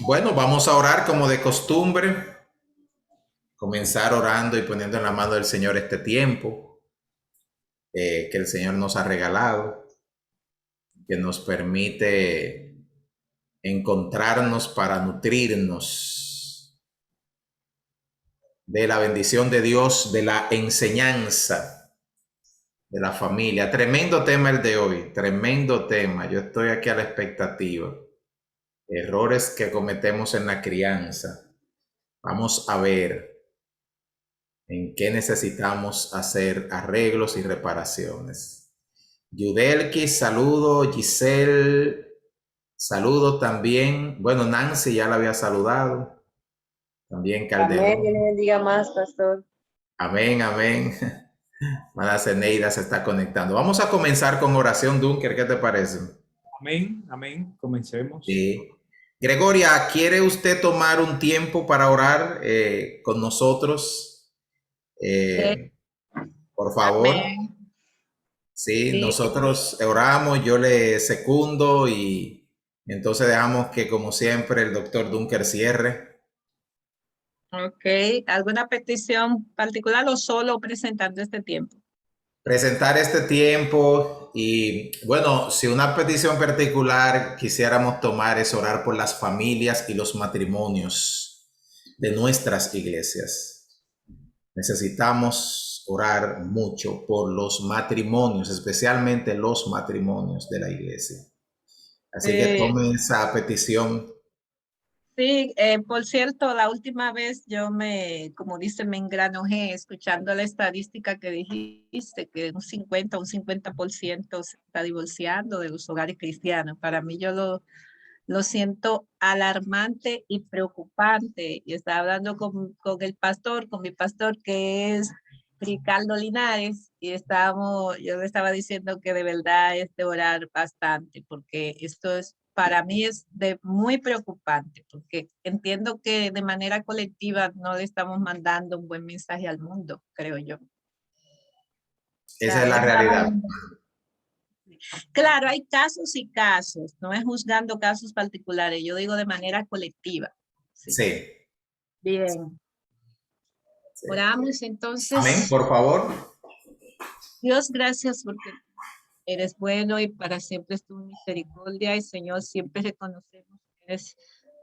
Bueno, vamos a orar como de costumbre, comenzar orando y poniendo en la mano del Señor este tiempo que el Señor nos ha regalado, que nos permite encontrarnos para nutrirnos de la bendición de Dios, de la enseñanza de la familia. Tremendo tema el de hoy, tremendo tema. Yo estoy aquí a la expectativa. Errores que cometemos en la crianza. Vamos a ver en qué necesitamos hacer arreglos y reparaciones. Yudelki, saludo. Giselle, saludo también. Bueno, Nancy ya la había saludado. También Amén, Dios le Calderón. bendiga más, pastor. Amén, amén. Mala Ceneida se está conectando. Vamos a comenzar con oración, Dunker. ¿Qué te parece? Amén, amén. Comencemos. Sí. Gregoria, ¿quiere usted tomar un tiempo para orar con nosotros? Sí, Por favor. amén. Sí, Sí, nosotros oramos, yo le secundo y entonces dejamos que, como siempre, el doctor Dunker cierre. ok. ¿Alguna petición particular o solo presentando este tiempo? Presentar este tiempo y, bueno, si una petición particular quisiéramos tomar es orar por las familias y los matrimonios de nuestras iglesias. Necesitamos orar mucho por los matrimonios, especialmente los matrimonios de la iglesia. Así que Eh, tomen esa petición. sí, por cierto, la última vez como dice, me engranojé escuchando la estadística que dijiste, que un 50% se está divorciando de los hogares cristianos. Para mí yo lo siento alarmante y preocupante. Y estaba hablando con mi pastor, que es Ricardo Linares, y yo le estaba diciendo que de verdad es de orar bastante, porque para mí es muy preocupante, porque entiendo que de manera colectiva no le estamos mandando un buen mensaje al mundo, creo yo. O Esa sea, es la realidad. claro, hay casos y casos, no es juzgando casos particulares, yo digo de manera colectiva. Sí. Sí, Bien, sí. oramos Amén, entonces. por favor. Dios, gracias porque eres bueno y para siempre es tu misericordia. Y Señor, siempre reconocemos que eres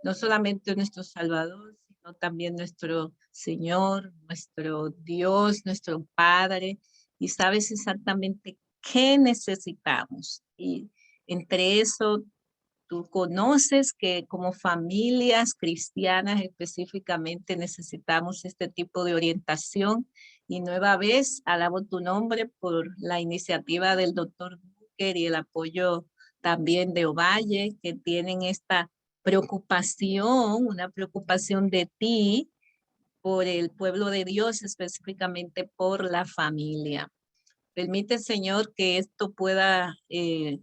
no solamente nuestro Salvador, sino también nuestro Señor, nuestro Dios, nuestro Padre. Y sabes exactamente qué necesitamos. Y entre eso, tú conoces que como familias cristianas específicamente necesitamos este tipo de orientación, y nueva vez alabo tu nombre por la iniciativa del doctor Booker y el apoyo también de Ovalle, que tienen esta preocupación, una preocupación de ti por el pueblo de Dios, específicamente por la familia. Permite, Señor, que esto pueda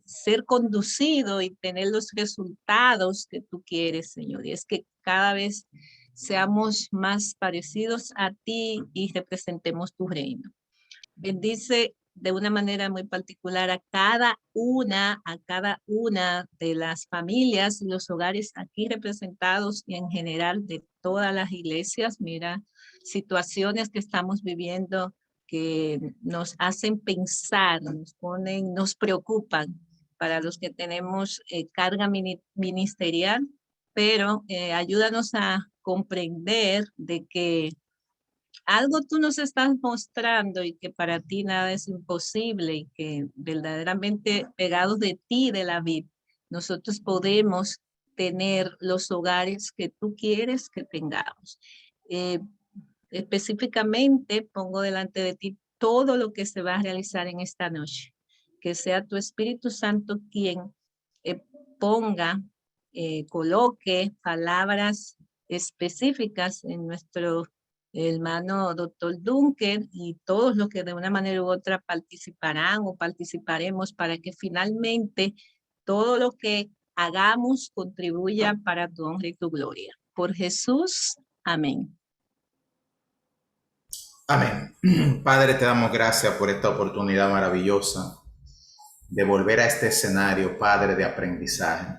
ser conducido y tener los resultados que tú quieres, Señor. Y es que cada vez seamos más parecidos a ti y representemos tu reino. Bendice de una manera muy particular a cada una de las familias y los hogares aquí representados y en general de todas las iglesias. Mira, situaciones que estamos viviendo que nos hacen pensar, nos preocupan para los que tenemos carga ministerial, pero ayúdanos a comprender de que algo tú nos estás mostrando y que para ti nada es imposible, y que verdaderamente pegados de ti, de la vid, nosotros podemos tener los hogares que tú quieres que tengamos. Eh, Específicamente pongo delante de ti todo lo que se va a realizar en esta noche. Que sea tu Espíritu Santo quien eh, ponga, coloque palabras específicas en nuestro hermano doctor Dunker y todos los que de una manera u otra participarán o participaremos, para que finalmente todo lo que hagamos contribuya para tu honra y tu gloria. Por Jesús, amén. Amén. Padre, te damos gracias por esta oportunidad maravillosa de volver a este escenario, Padre, de aprendizaje,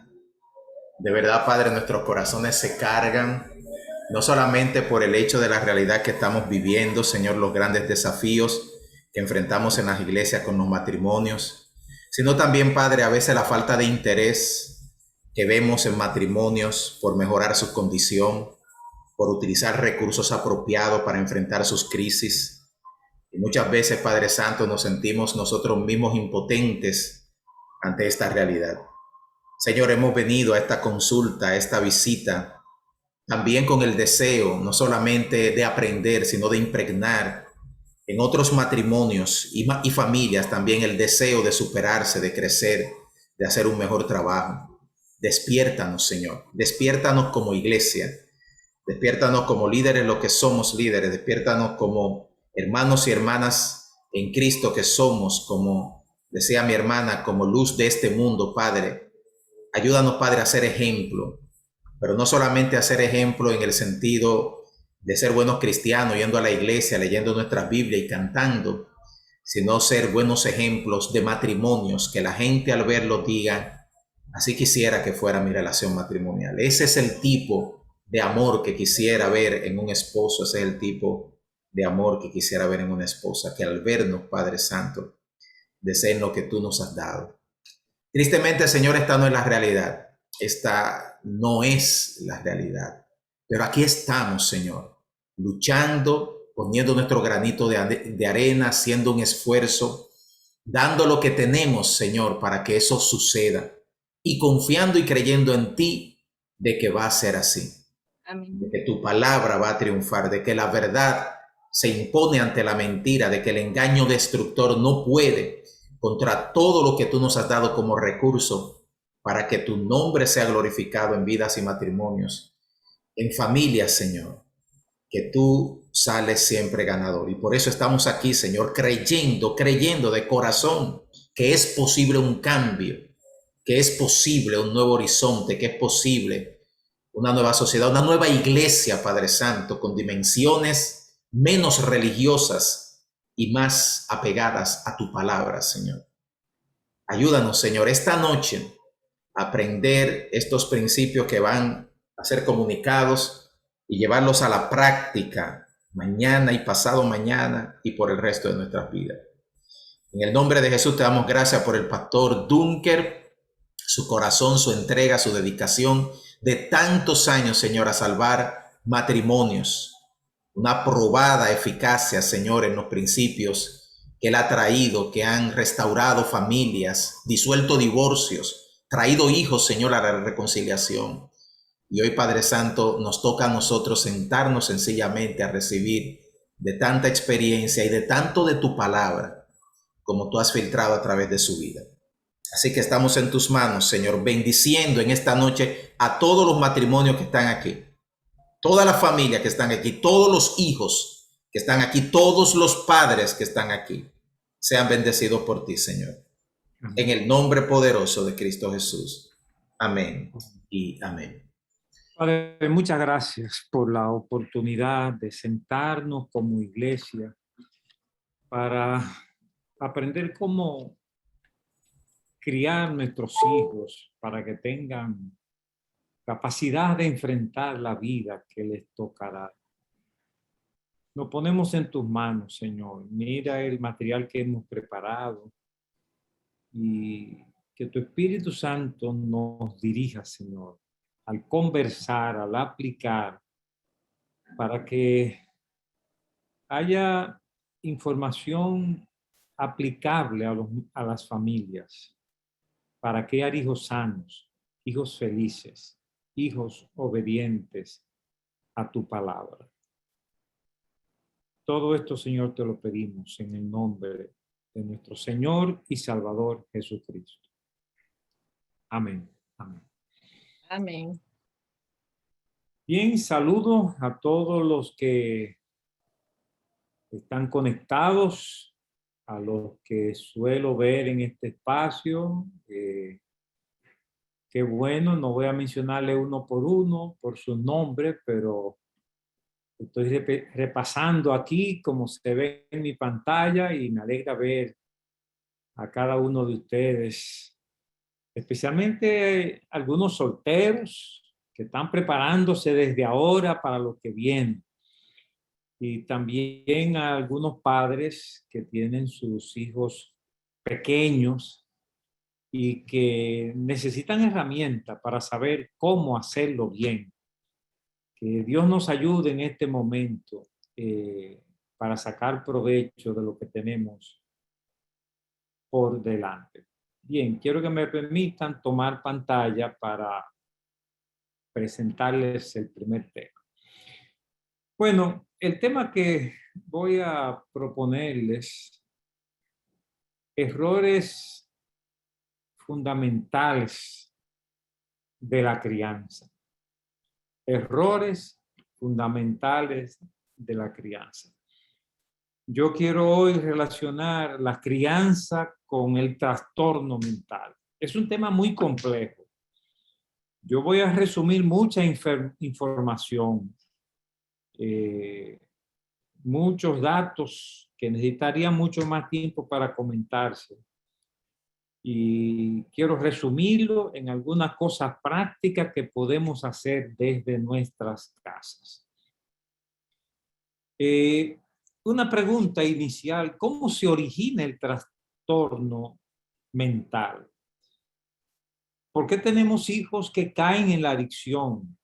De verdad, Padre, nuestros corazones se cargan, no solamente por el hecho de la realidad que estamos viviendo, Señor, los grandes desafíos que enfrentamos en las iglesias con los matrimonios, sino también, Padre, a veces la falta de interés que vemos en matrimonios por mejorar su condición, por utilizar recursos apropiados para enfrentar sus crisis. Y muchas veces, Padre Santo, nos sentimos nosotros mismos impotentes ante esta realidad. Señor, hemos venido a esta consulta, a esta visita, también con el deseo no solamente de aprender, sino de impregnar en otros matrimonios y familias también el deseo de superarse, de crecer, de hacer un mejor trabajo. Despiértanos, Señor, despiértanos como iglesia, despiértanos como líderes, lo que somos líderes, despiértanos como hermanos y hermanas en Cristo que somos, como decía mi hermana, como luz de este mundo, Padre. Ayúdanos, Padre, a ser ejemplo, pero no solamente a ser ejemplo en el sentido de ser buenos cristianos, yendo a la iglesia, leyendo nuestras Biblias y cantando, sino ser buenos ejemplos de matrimonios, que la gente al verlos diga, así quisiera que fuera mi relación matrimonial. Ese es el tipo de amor que quisiera ver en un esposo, ese es el tipo de amor que quisiera ver en una esposa, que al vernos, Padre Santo, deseen lo que tú nos has dado. Tristemente, Señor, esta no es la realidad. Esta no es la realidad. Pero aquí estamos, Señor, luchando, poniendo nuestro granito de arena, haciendo un esfuerzo, dando lo que tenemos, Señor, para que eso suceda. Y confiando y creyendo en ti de que va a ser así. Amén. De que tu palabra va a triunfar, de que la verdad se impone ante la mentira, de que el engaño destructor no puede contra todo lo que tú nos has dado como recurso para que tu nombre sea glorificado en vidas y matrimonios, en familias, Señor, que tú sales siempre ganador. Y por eso estamos aquí, Señor, creyendo de corazón que es posible un cambio, que es posible un nuevo horizonte, que es posible una nueva sociedad, una nueva iglesia, Padre Santo, con dimensiones menos religiosas y más apegadas a tu palabra, Señor. Ayúdanos, Señor, esta noche a aprender estos principios que van a ser comunicados y llevarlos a la práctica mañana y pasado mañana y por el resto de nuestras vidas. En el nombre de Jesús te damos gracias por el pastor Dunker, su corazón, su entrega, su dedicación de tantos años, Señor, a salvar matrimonios. Una probada eficacia, Señor, en los principios que Él ha traído, que han restaurado familias, disuelto divorcios, traído hijos, Señor, a la reconciliación. Y hoy, Padre Santo, nos toca a nosotros sentarnos sencillamente a recibir de tanta experiencia y de tanto de tu palabra, como tú has filtrado a través de su vida. Así que estamos en tus manos, Señor, bendiciendo en esta noche a todos los matrimonios que están aquí, toda la familia que están aquí, todos los hijos que están aquí, todos los padres que están aquí, sean bendecidos por ti, Señor. Amén. En el nombre poderoso de Cristo Jesús. Amén y amén. Padre, muchas gracias por la oportunidad de sentarnos como iglesia para aprender cómo criar nuestros hijos para que tengan capacidad de enfrentar la vida que les tocará. Nos ponemos en tus manos, Señor. Mira el material que hemos preparado y que tu Espíritu Santo nos dirija, Señor, al conversar, al aplicar, para que haya información aplicable a las familias, para criar hijos sanos, hijos felices, hijos obedientes a tu palabra. Todo esto, Señor, te lo pedimos en el nombre de nuestro Señor y Salvador Jesucristo. Amén. Amén. Amén. Bien, saludo a todos los que están conectados, a los que suelo ver en este espacio. Qué bueno, no voy a mencionarle uno por su nombre, pero estoy repasando aquí como se ve en mi pantalla y me alegra ver a cada uno de ustedes especialmente algunos solteros que están preparándose desde ahora para lo que viene. Y también a algunos padres que tienen sus hijos pequeños y que necesitan herramientas para saber cómo hacerlo bien. Que Dios nos ayude en este momento para sacar provecho de lo que tenemos por delante. Bien, quiero que me permitan tomar pantalla para presentarles el primer tema. Bueno, el tema que voy a proponerles, errores fundamentales de la crianza. Errores fundamentales de la crianza. Yo quiero hoy relacionar la crianza con el trastorno mental. Es un tema muy complejo. Yo voy a resumir mucha información, muchos datos que necesitarían mucho más tiempo para comentarse. Y quiero resumirlo en algunas cosas prácticas que podemos hacer desde nuestras casas. Una pregunta inicial: ¿cómo se origina el trastorno mental? ¿Por qué tenemos hijos que caen en la adicción?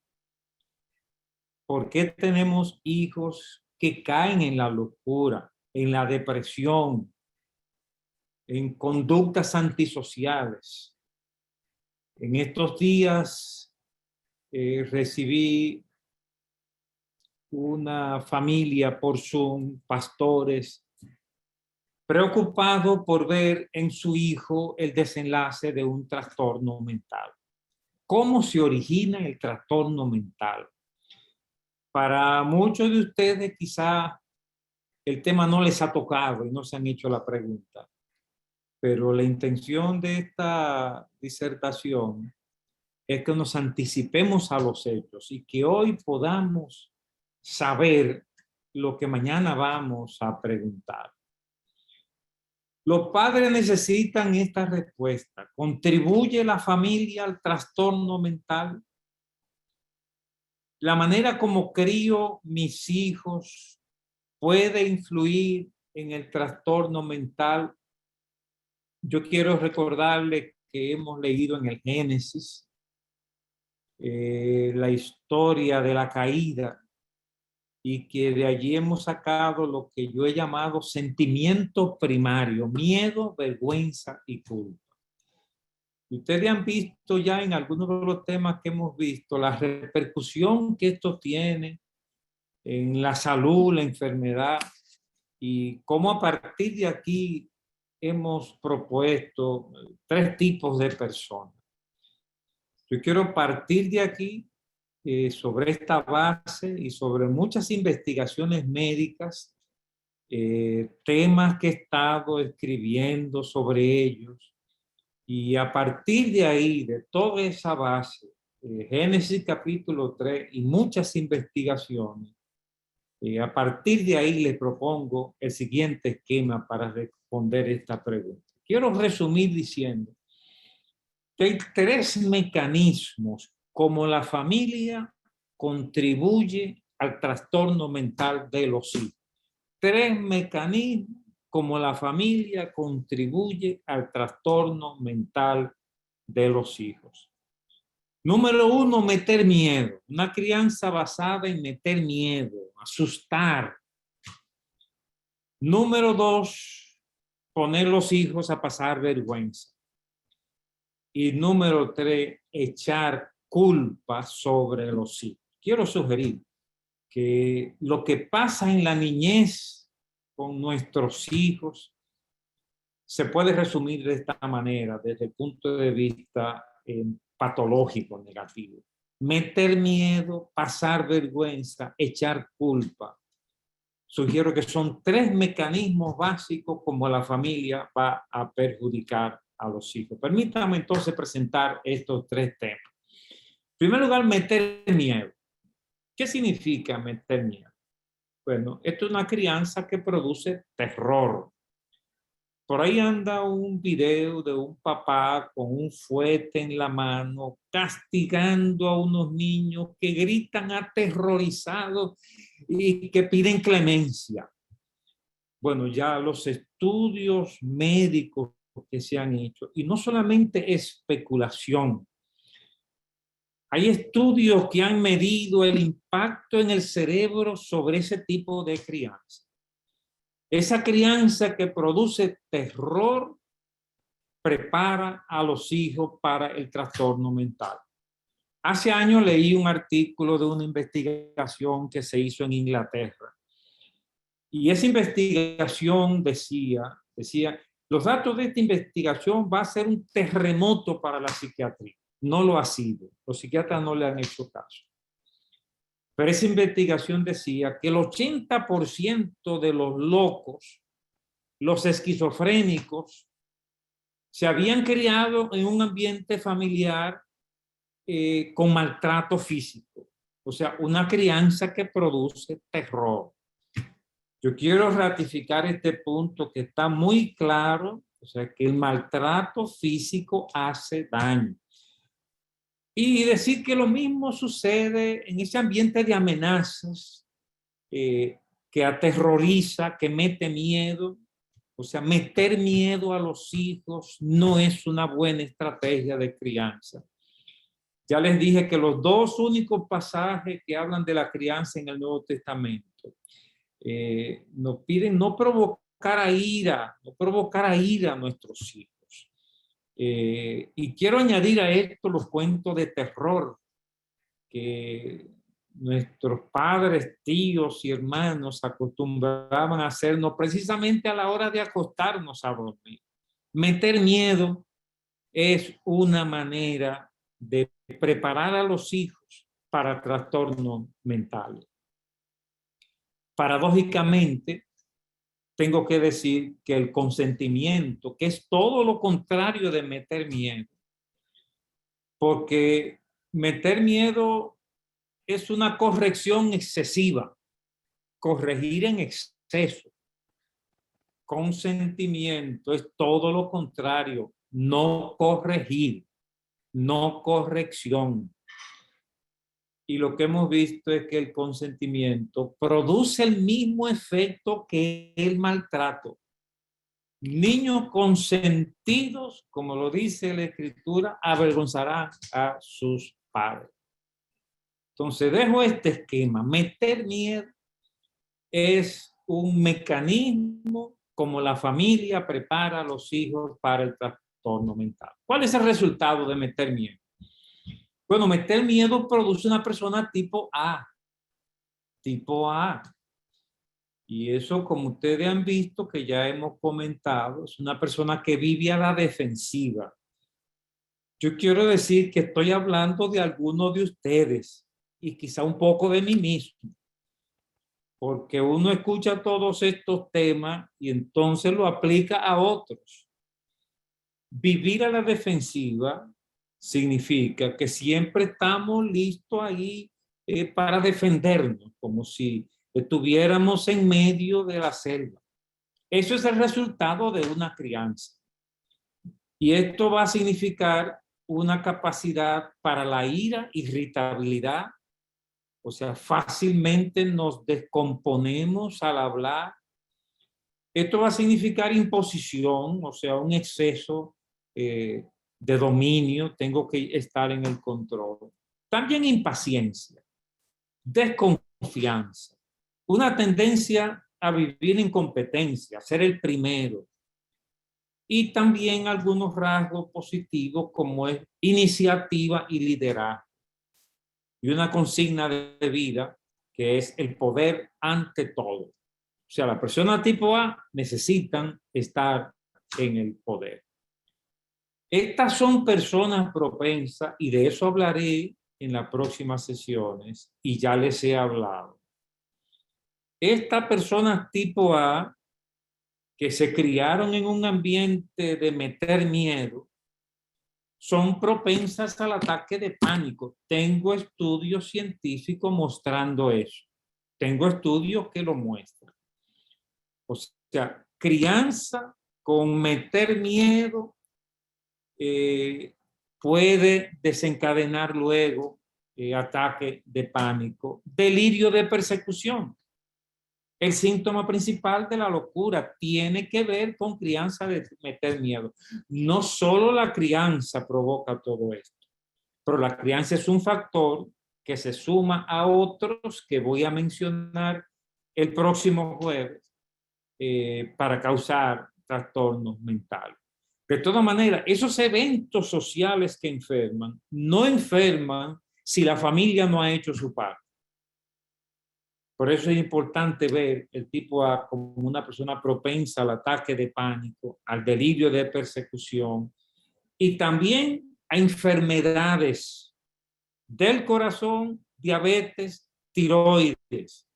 ¿Por qué tenemos hijos que caen en la locura, en la depresión, en conductas antisociales? En estos días recibí una familia por Zoom, pastores, preocupado por ver en su hijo el desenlace de un trastorno mental. ¿Cómo se origina el trastorno mental? Para muchos de ustedes quizá el tema no les ha tocado y no se han hecho la pregunta, pero la intención de esta disertación es que nos anticipemos a los hechos y que hoy podamos saber lo que mañana vamos a preguntar. Los padres necesitan esta respuesta. ¿Contribuye la familia al trastorno mental? ¿La manera como crío mis hijos puede influir en el trastorno mental? Yo quiero recordarles que hemos leído en el Génesis la historia de la caída y que de allí hemos sacado lo que yo he llamado sentimientos primarios: miedo, vergüenza y culpa. Ustedes han visto ya en algunos de los temas que hemos visto la repercusión que esto tiene en la salud, la enfermedad, y cómo a partir de aquí hemos propuesto 3 tipos de personas. Yo quiero partir de aquí sobre esta base y sobre muchas investigaciones médicas, temas que he estado escribiendo sobre ellos, y a partir de ahí, de toda esa base, Génesis capítulo 3 y muchas investigaciones, a partir de ahí les propongo el siguiente esquema para responder esta pregunta. Quiero resumir diciendo que hay 3 mecanismos como la familia contribuye al trastorno mental de los hijos. 3 mecanismos como la familia contribuye al trastorno mental de los hijos. Número 1, meter miedo. Una crianza basada en meter miedo, asustar. Número 2, poner los hijos a pasar vergüenza. Y número 3, echar culpa sobre los hijos. Quiero sugerir que lo que pasa en la niñez con nuestros hijos se puede resumir de esta manera, desde el punto de vista patológico, negativo. Meter miedo, pasar vergüenza, echar culpa. Sugiero que son 3 mecanismos básicos como la familia va a perjudicar a los hijos. Permítame entonces presentar estos 3 temas. En primer lugar, meter miedo. ¿Qué significa meter miedo? Bueno, esto es una crianza que produce terror. Por ahí anda un video de un papá con un fuete en la mano, castigando a unos niños que gritan aterrorizados y que piden clemencia. Bueno, ya los estudios médicos que se han hecho, y no solamente especulación, hay estudios que han medido el impacto en el cerebro sobre ese tipo de crianza. Esa crianza que produce terror prepara a los hijos para el trastorno mental. Hace años leí un artículo de una investigación que se hizo en Inglaterra. Y esa investigación decía, los datos de esta investigación va a ser un terremoto para la psiquiatría. No lo ha sido. Los psiquiatras no le han hecho caso. Pero esa investigación decía que el 80% de los locos, los esquizofrénicos, se habían criado en un ambiente familiar con maltrato físico. O sea, una crianza que produce terror. Yo quiero ratificar este punto que está muy claro, o sea, que el maltrato físico hace daño. Y decir que lo mismo sucede en ese ambiente de amenazas que aterroriza, que mete miedo. O sea, meter miedo a los hijos no es una buena estrategia de crianza. Ya les dije que los dos únicos pasajes que hablan de la crianza en el Nuevo Testamento nos piden no provocar a ira a nuestros hijos. Y quiero añadir a esto los cuentos de terror que nuestros padres, tíos y hermanos acostumbraban a hacernos precisamente a la hora de acostarnos a dormir. Meter miedo es una manera de preparar a los hijos para trastornos mentales. Paradójicamente, tengo que decir que el consentimiento, que es todo lo contrario de meter miedo, porque meter miedo es una corrección excesiva, corregir en exceso. Consentimiento es todo lo contrario, no corregir, no corrección. Y lo que hemos visto es que el consentimiento produce el mismo efecto que el maltrato. Niños consentidos, como lo dice la Escritura, avergonzarán a sus padres. Entonces, dejo este esquema. Meter miedo es un mecanismo como la familia prepara a los hijos para el trastorno mental. ¿Cuál es el resultado de meter miedo? Bueno, meter miedo produce una persona tipo A. Tipo A. Y eso, como ustedes han visto, que ya hemos comentado, es una persona que vive a la defensiva. Yo quiero decir que estoy hablando de algunos de ustedes y quizá un poco de mí mismo, porque uno escucha todos estos temas y entonces lo aplica a otros. Vivir a la defensiva significa que siempre estamos listos ahí para defendernos, como si estuviéramos en medio de la selva. Eso es el resultado de una crianza. Y esto va a significar una capacidad para la ira, irritabilidad, o sea, fácilmente nos descomponemos al hablar. Esto va a significar imposición, o sea, un exceso de dominio, tengo que estar en el control. También impaciencia, desconfianza, una tendencia a vivir en competencia, a ser el primero. Y también algunos rasgos positivos como es iniciativa y liderazgo. Y una consigna de vida que es el poder ante todo. O sea, las personas tipo A necesitan estar en el poder. Estas son personas propensas, y de eso hablaré en las próximas sesiones, y ya les he hablado. Estas personas tipo A, que se criaron en un ambiente de meter miedo, son propensas al ataque de pánico. Tengo estudios científicos mostrando eso. Tengo estudios que lo muestran. O sea, crianza con meter miedo puede desencadenar luego ataque de pánico, delirio de persecución. El síntoma principal de la locura tiene que ver con crianza de meter miedo. No solo la crianza provoca todo esto, pero la crianza es un factor que se suma a otros que voy a mencionar el próximo jueves para causar trastornos mentales. De todas maneras, esos eventos sociales que enferman, no enferman si la familia no ha hecho su parte. Por eso es importante ver el tipo A como una persona propensa al ataque de pánico, al delirio de persecución y también a enfermedades del corazón, diabetes, tiroides.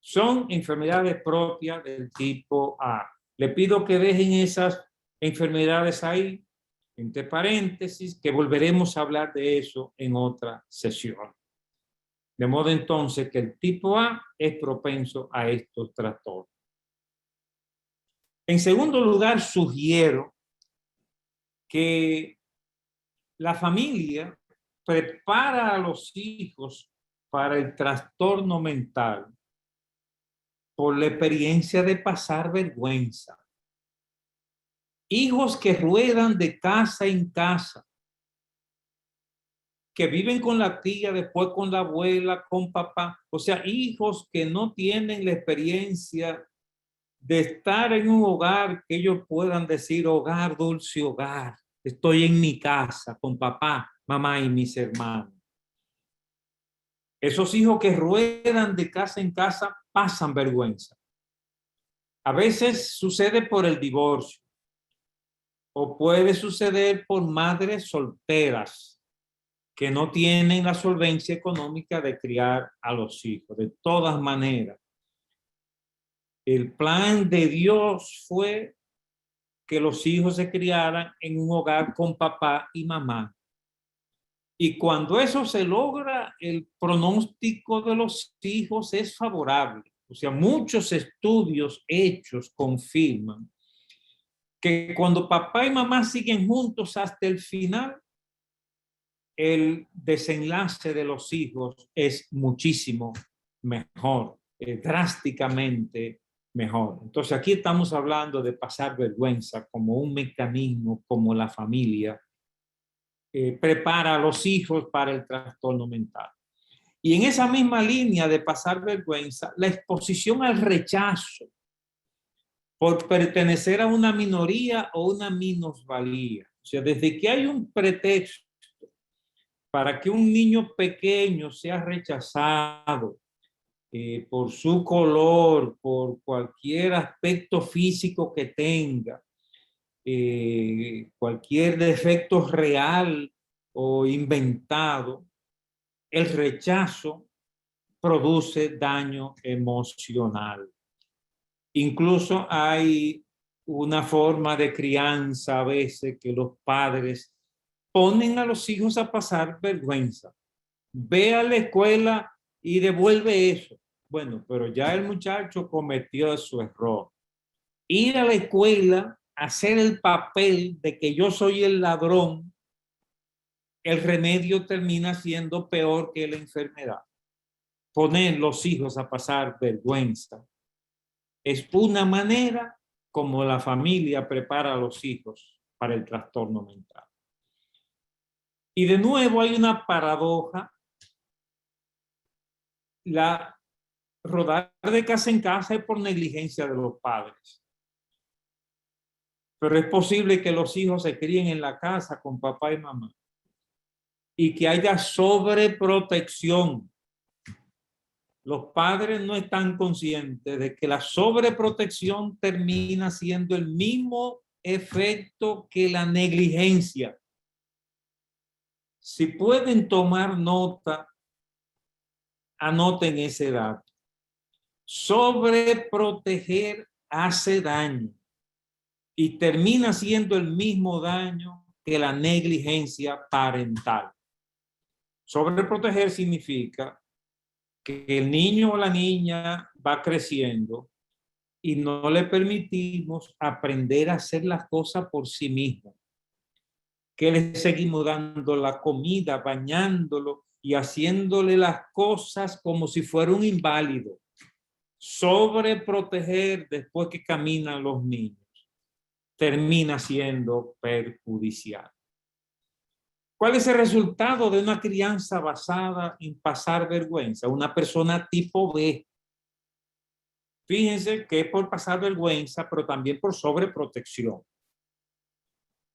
Son enfermedades propias del tipo A. Le pido que dejen esas enfermedades ahí, entre paréntesis, que volveremos a hablar de eso en otra sesión. De modo entonces que el tipo A es propenso a estos trastornos. En segundo lugar, sugiero que la familia prepara a los hijos para el trastorno mental por la experiencia de pasar vergüenza. Hijos que ruedan de casa en casa, que viven con la tía, después con la abuela, con papá. O sea, hijos que no tienen la experiencia de estar en un hogar que ellos puedan decir hogar, dulce hogar. Estoy en mi casa con papá, mamá y mis hermanos. Esos hijos que ruedan de casa en casa pasan vergüenza. A veces sucede por el divorcio o puede suceder por madres solteras que no tienen la solvencia económica de criar a los hijos. De todas maneras, el plan de Dios fue que los hijos se criaran en un hogar con papá y mamá. Y cuando eso se logra, el pronóstico de los hijos es favorable. O sea, muchos estudios hechos confirman que cuando papá y mamá siguen juntos hasta el final, el desenlace de los hijos es muchísimo mejor, drásticamente mejor. Entonces aquí estamos hablando de pasar vergüenza como un mecanismo, como la familia prepara a los hijos para el trastorno mental. Y en esa misma línea de pasar vergüenza, la exposición al rechazo por pertenecer a una minoría o una minusvalía. O sea, desde que hay un pretexto para que un niño pequeño sea rechazado por su color, por cualquier aspecto físico que tenga, cualquier defecto real o inventado, el rechazo produce daño emocional. Incluso hay una forma de crianza a veces que los padres ponen a los hijos a pasar vergüenza. Ve a la escuela y devuelve eso. Bueno, pero ya el muchacho cometió su error. Ir a la escuela, hacer el papel de que yo soy el ladrón, el remedio termina siendo peor que la enfermedad. Poner los hijos a pasar vergüenza es una manera como la familia prepara a los hijos para el trastorno mental. Y de nuevo hay una paradoja. La rodar de casa en casa es por negligencia de los padres. Pero es posible que los hijos se críen en la casa con papá y mamá y que haya sobreprotección. Los padres no están conscientes de que la sobreprotección termina siendo el mismo efecto que la negligencia. Si pueden tomar nota, anoten ese dato. Sobreproteger hace daño y termina siendo el mismo daño que la negligencia parental. Sobreproteger significa que el niño o la niña va creciendo y no le permitimos aprender a hacer las cosas por sí mismo. Que le seguimos dando la comida, bañándolo y haciéndole las cosas como si fuera un inválido. Sobreproteger después que caminan los niños termina siendo perjudicial. ¿Cuál es el resultado de una crianza basada en pasar vergüenza? Una persona tipo B. Fíjense que es por pasar vergüenza, pero también por sobreprotección.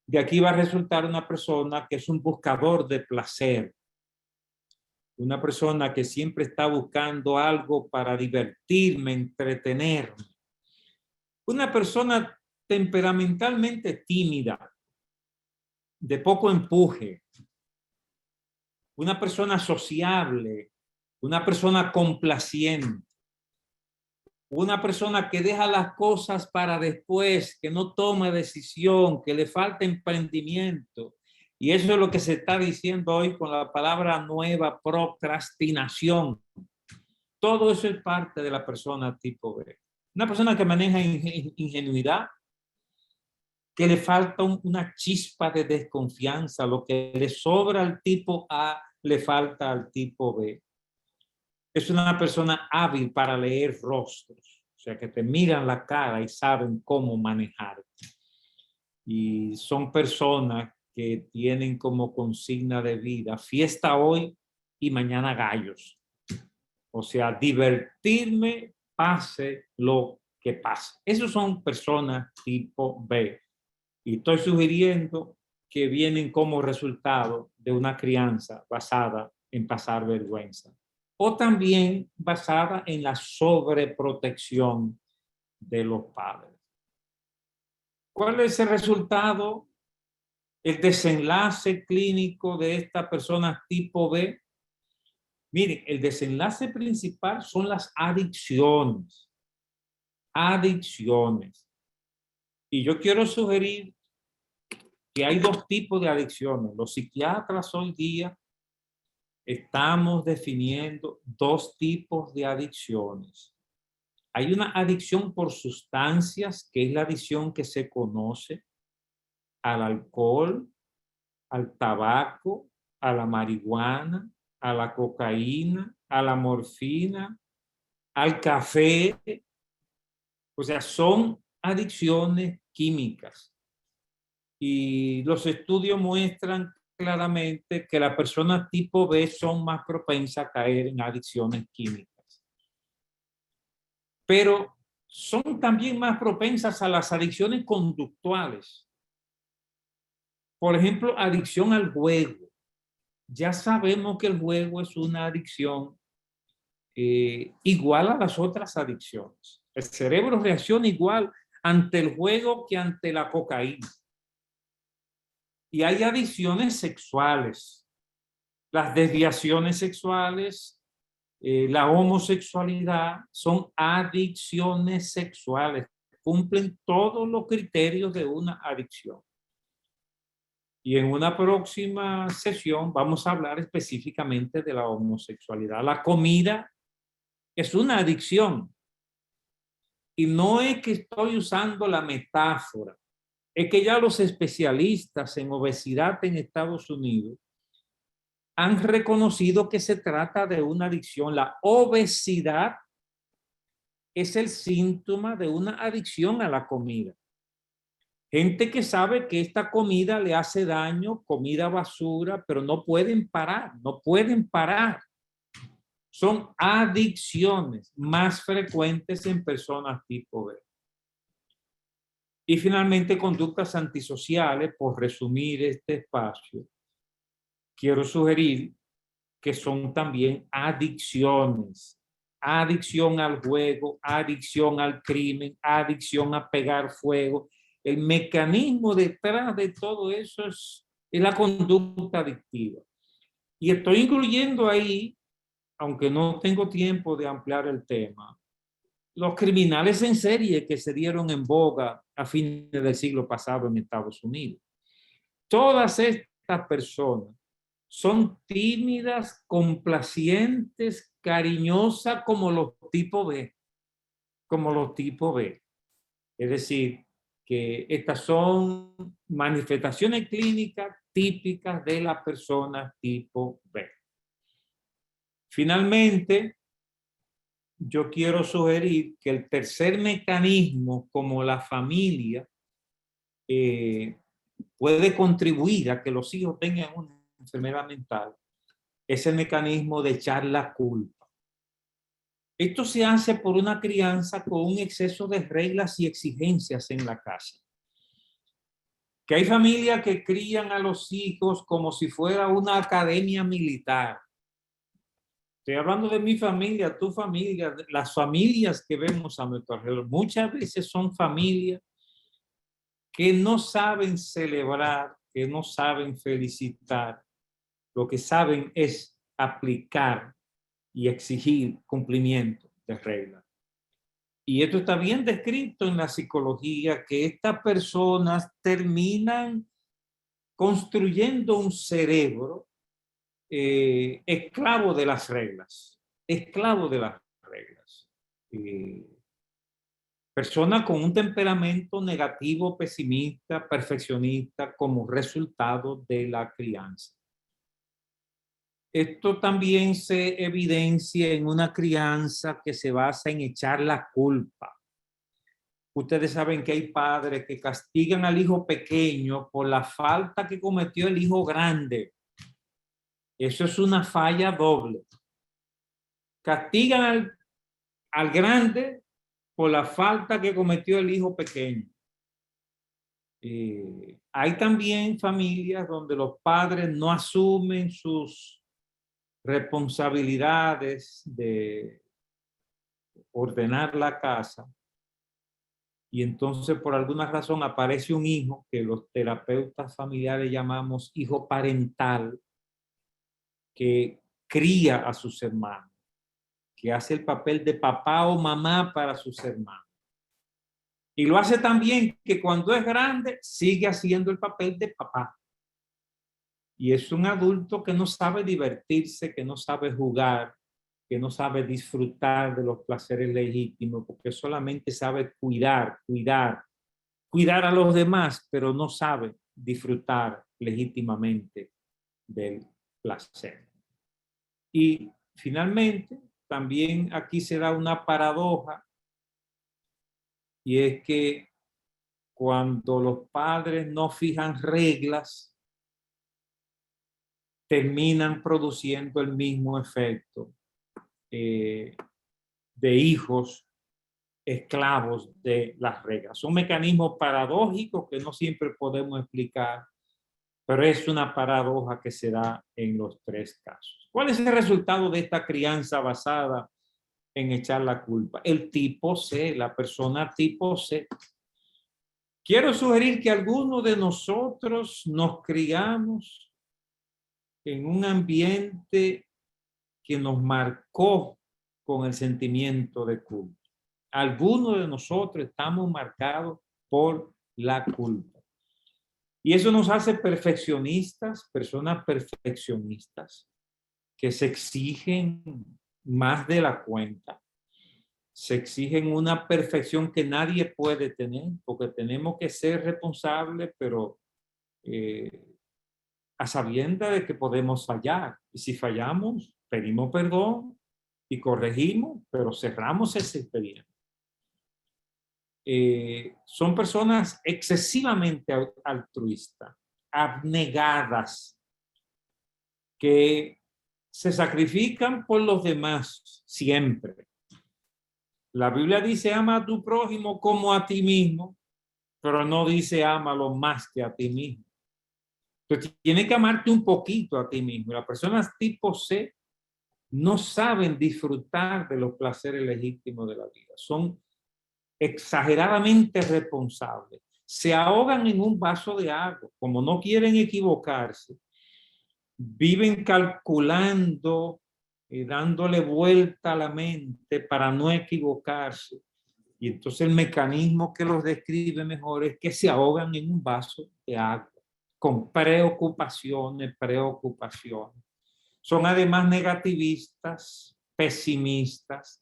De aquí va a resultar una persona que es un buscador de placer. Una persona que siempre está buscando algo para divertirme, entretenerme. Una persona temperamentalmente tímida, de poco empuje. Una persona sociable, una persona complaciente. Una persona que deja las cosas para después, que no toma decisión, que le falta emprendimiento. Y eso es lo que se está diciendo hoy con la palabra nueva, procrastinación. Todo eso es parte de la persona tipo B. Una persona que maneja ingenuidad, que le falta una chispa de desconfianza. Lo que le sobra al tipo A, le falta al tipo B. Es una persona hábil para leer rostros, o sea, que te miran la cara y saben cómo manejarte. Y son personas que tienen como consigna de vida fiesta hoy y mañana gallos. O sea, divertirme pase lo que pase. Esos son personas tipo B. Y estoy sugiriendo que vienen como resultado de una crianza basada en pasar vergüenza. O también basada en la sobreprotección de los padres. ¿Cuál es el resultado? El desenlace clínico de esta persona tipo B. Miren, el desenlace principal son las adicciones. Adicciones. Y yo quiero sugerir que hay dos tipos de adicciones. Los psiquiatras hoy día estamos definiendo dos tipos de adicciones. Hay una adicción por sustancias, que es la adicción que se conoce al alcohol, al tabaco, a la marihuana, a la cocaína, a la morfina, al café. O sea, son adicciones químicas. Y los estudios muestran claramente que las personas tipo B son más propensas a caer en adicciones químicas. Pero son también más propensas a las adicciones conductuales. Por ejemplo, adicción al juego. Ya sabemos que el juego es una adicción igual a las otras adicciones. El cerebro reacciona igual ante el juego que ante la cocaína. Y hay adicciones sexuales, las desviaciones sexuales, la homosexualidad, son adicciones sexuales, cumplen todos los criterios de una adicción. Y en una próxima sesión vamos a hablar específicamente de la homosexualidad. La comida es una adicción. Y no es que estoy usando la metáfora, es que ya los especialistas en obesidad en Estados Unidos han reconocido que se trata de una adicción. La obesidad es el síntoma de una adicción a la comida. Gente que sabe que esta comida le hace daño, comida basura, pero no pueden parar, no pueden parar. Son adicciones más frecuentes en personas tipo B. Y finalmente, conductas antisociales, por resumir este espacio, quiero sugerir que son también adicciones. Adicción al juego, adicción al crimen, adicción a pegar fuego. El mecanismo detrás de todo eso es la conducta adictiva. Y estoy incluyendo ahí, aunque no tengo tiempo de ampliar el tema, los criminales en serie que se dieron en boga a fines del siglo pasado en Estados Unidos. Todas estas personas son tímidas, complacientes, cariñosas como los tipo B. como los tipo B. Es decir, que estas son manifestaciones clínicas típicas de las personas tipo B. Finalmente, yo quiero sugerir que el tercer mecanismo, como la familia, puede contribuir a que los hijos tengan una enfermedad mental, es el mecanismo de echar la culpa. Esto se hace por una crianza con un exceso de reglas y exigencias en la casa. Que hay familias que crían a los hijos como si fuera una academia militar. Estoy hablando de mi familia, tu familia, las familias que vemos a nuestro alrededor. Muchas veces son familias que no saben celebrar, que no saben felicitar. Lo que saben es aplicar y exigir cumplimiento de reglas. Y esto está bien descrito en la psicología, que estas personas terminan construyendo un cerebro esclavo de las reglas, esclavo de las reglas. Personas con un temperamento negativo, pesimista, perfeccionista, como resultado de la crianza. Esto también se evidencia en una crianza que se basa en echar la culpa. Ustedes saben que hay padres que castigan al hijo pequeño por la falta que cometió el hijo grande. Eso es una falla doble. Castigan al grande por la falta que cometió el hijo pequeño. Hay también familias donde los padres no asumen sus responsabilidades de ordenar la casa y entonces por alguna razón aparece un hijo que los terapeutas familiares llamamos hijo parental, que cría a sus hermanos, que hace el papel de papá o mamá para sus hermanos. Y lo hace tan bien que cuando es grande sigue haciendo el papel de papá. Y es un adulto que no sabe divertirse, que no sabe jugar, que no sabe disfrutar de los placeres legítimos, porque solamente sabe cuidar a los demás, pero no sabe disfrutar legítimamente del placer. Y finalmente, también aquí se da una paradoja, y es que cuando los padres no fijan reglas, terminan produciendo el mismo efecto de hijos esclavos de las reglas. Son mecanismos paradójicos que no siempre podemos explicar, pero es una paradoja que se da en los tres casos. ¿Cuál es el resultado de esta crianza basada en echar la culpa? El tipo C, la persona tipo C. Quiero sugerir que algunos de nosotros nos criamos en un ambiente que nos marcó con el sentimiento de culpa. Algunos de nosotros estamos marcados por la culpa. Y eso nos hace perfeccionistas, personas perfeccionistas, que se exigen más de la cuenta. Se exigen una perfección que nadie puede tener, porque tenemos que ser responsables, pero a sabiendas de que podemos fallar. Y si fallamos, pedimos perdón y corregimos, pero cerramos ese expediente. Son personas excesivamente altruistas, abnegadas, que se sacrifican por los demás siempre. La Biblia dice ama a tu prójimo como a ti mismo, pero no dice ámalo más que a ti mismo. Entonces tienes que amarte un poquito a ti mismo. Las personas tipo C no saben disfrutar de los placeres legítimos de la vida. Son exageradamente responsables. Se ahogan en un vaso de agua. Como no quieren equivocarse, viven calculando y dándole vuelta a la mente para no equivocarse. Y entonces el mecanismo que los describe mejor es que se ahogan en un vaso de agua con preocupaciones. Son además negativistas, pesimistas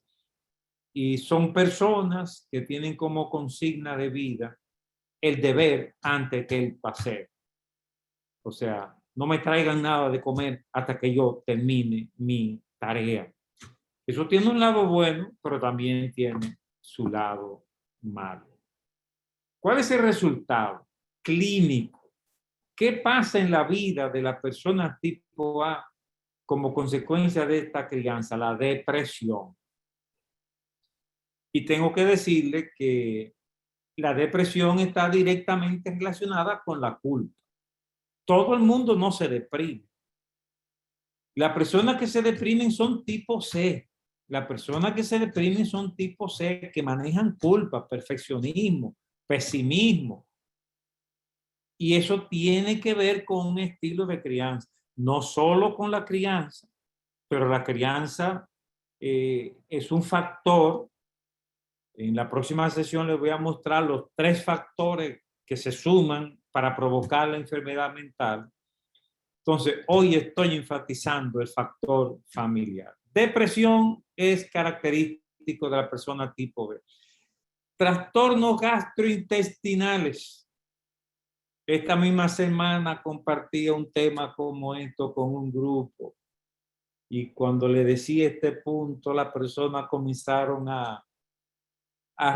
y son personas que tienen como consigna de vida el deber antes que el placer. O sea, no me traigan nada de comer hasta que yo termine mi tarea. Eso tiene un lado bueno, pero también tiene su lado malo. ¿Cuál es el resultado clínico? ¿Qué pasa en la vida de la persona tipo A como consecuencia de esta crianza? La depresión. Y tengo que decirle que la depresión está directamente relacionada con la culpa. Todo el mundo no se deprime. Las personas que se deprimen son tipo C. Las personas que se deprimen son tipo C, que manejan culpa, perfeccionismo, pesimismo. Y eso tiene que ver con un estilo de crianza. No solo con la crianza, pero la crianza es un factor. En la próxima sesión les voy a mostrar los 3 factores que se suman para provocar la enfermedad mental. Entonces, hoy estoy enfatizando el factor familiar. Depresión es característico de la persona tipo B. Trastornos gastrointestinales. Esta misma semana compartía un tema como esto con un grupo. Y cuando le decía este punto, las personas comenzaron a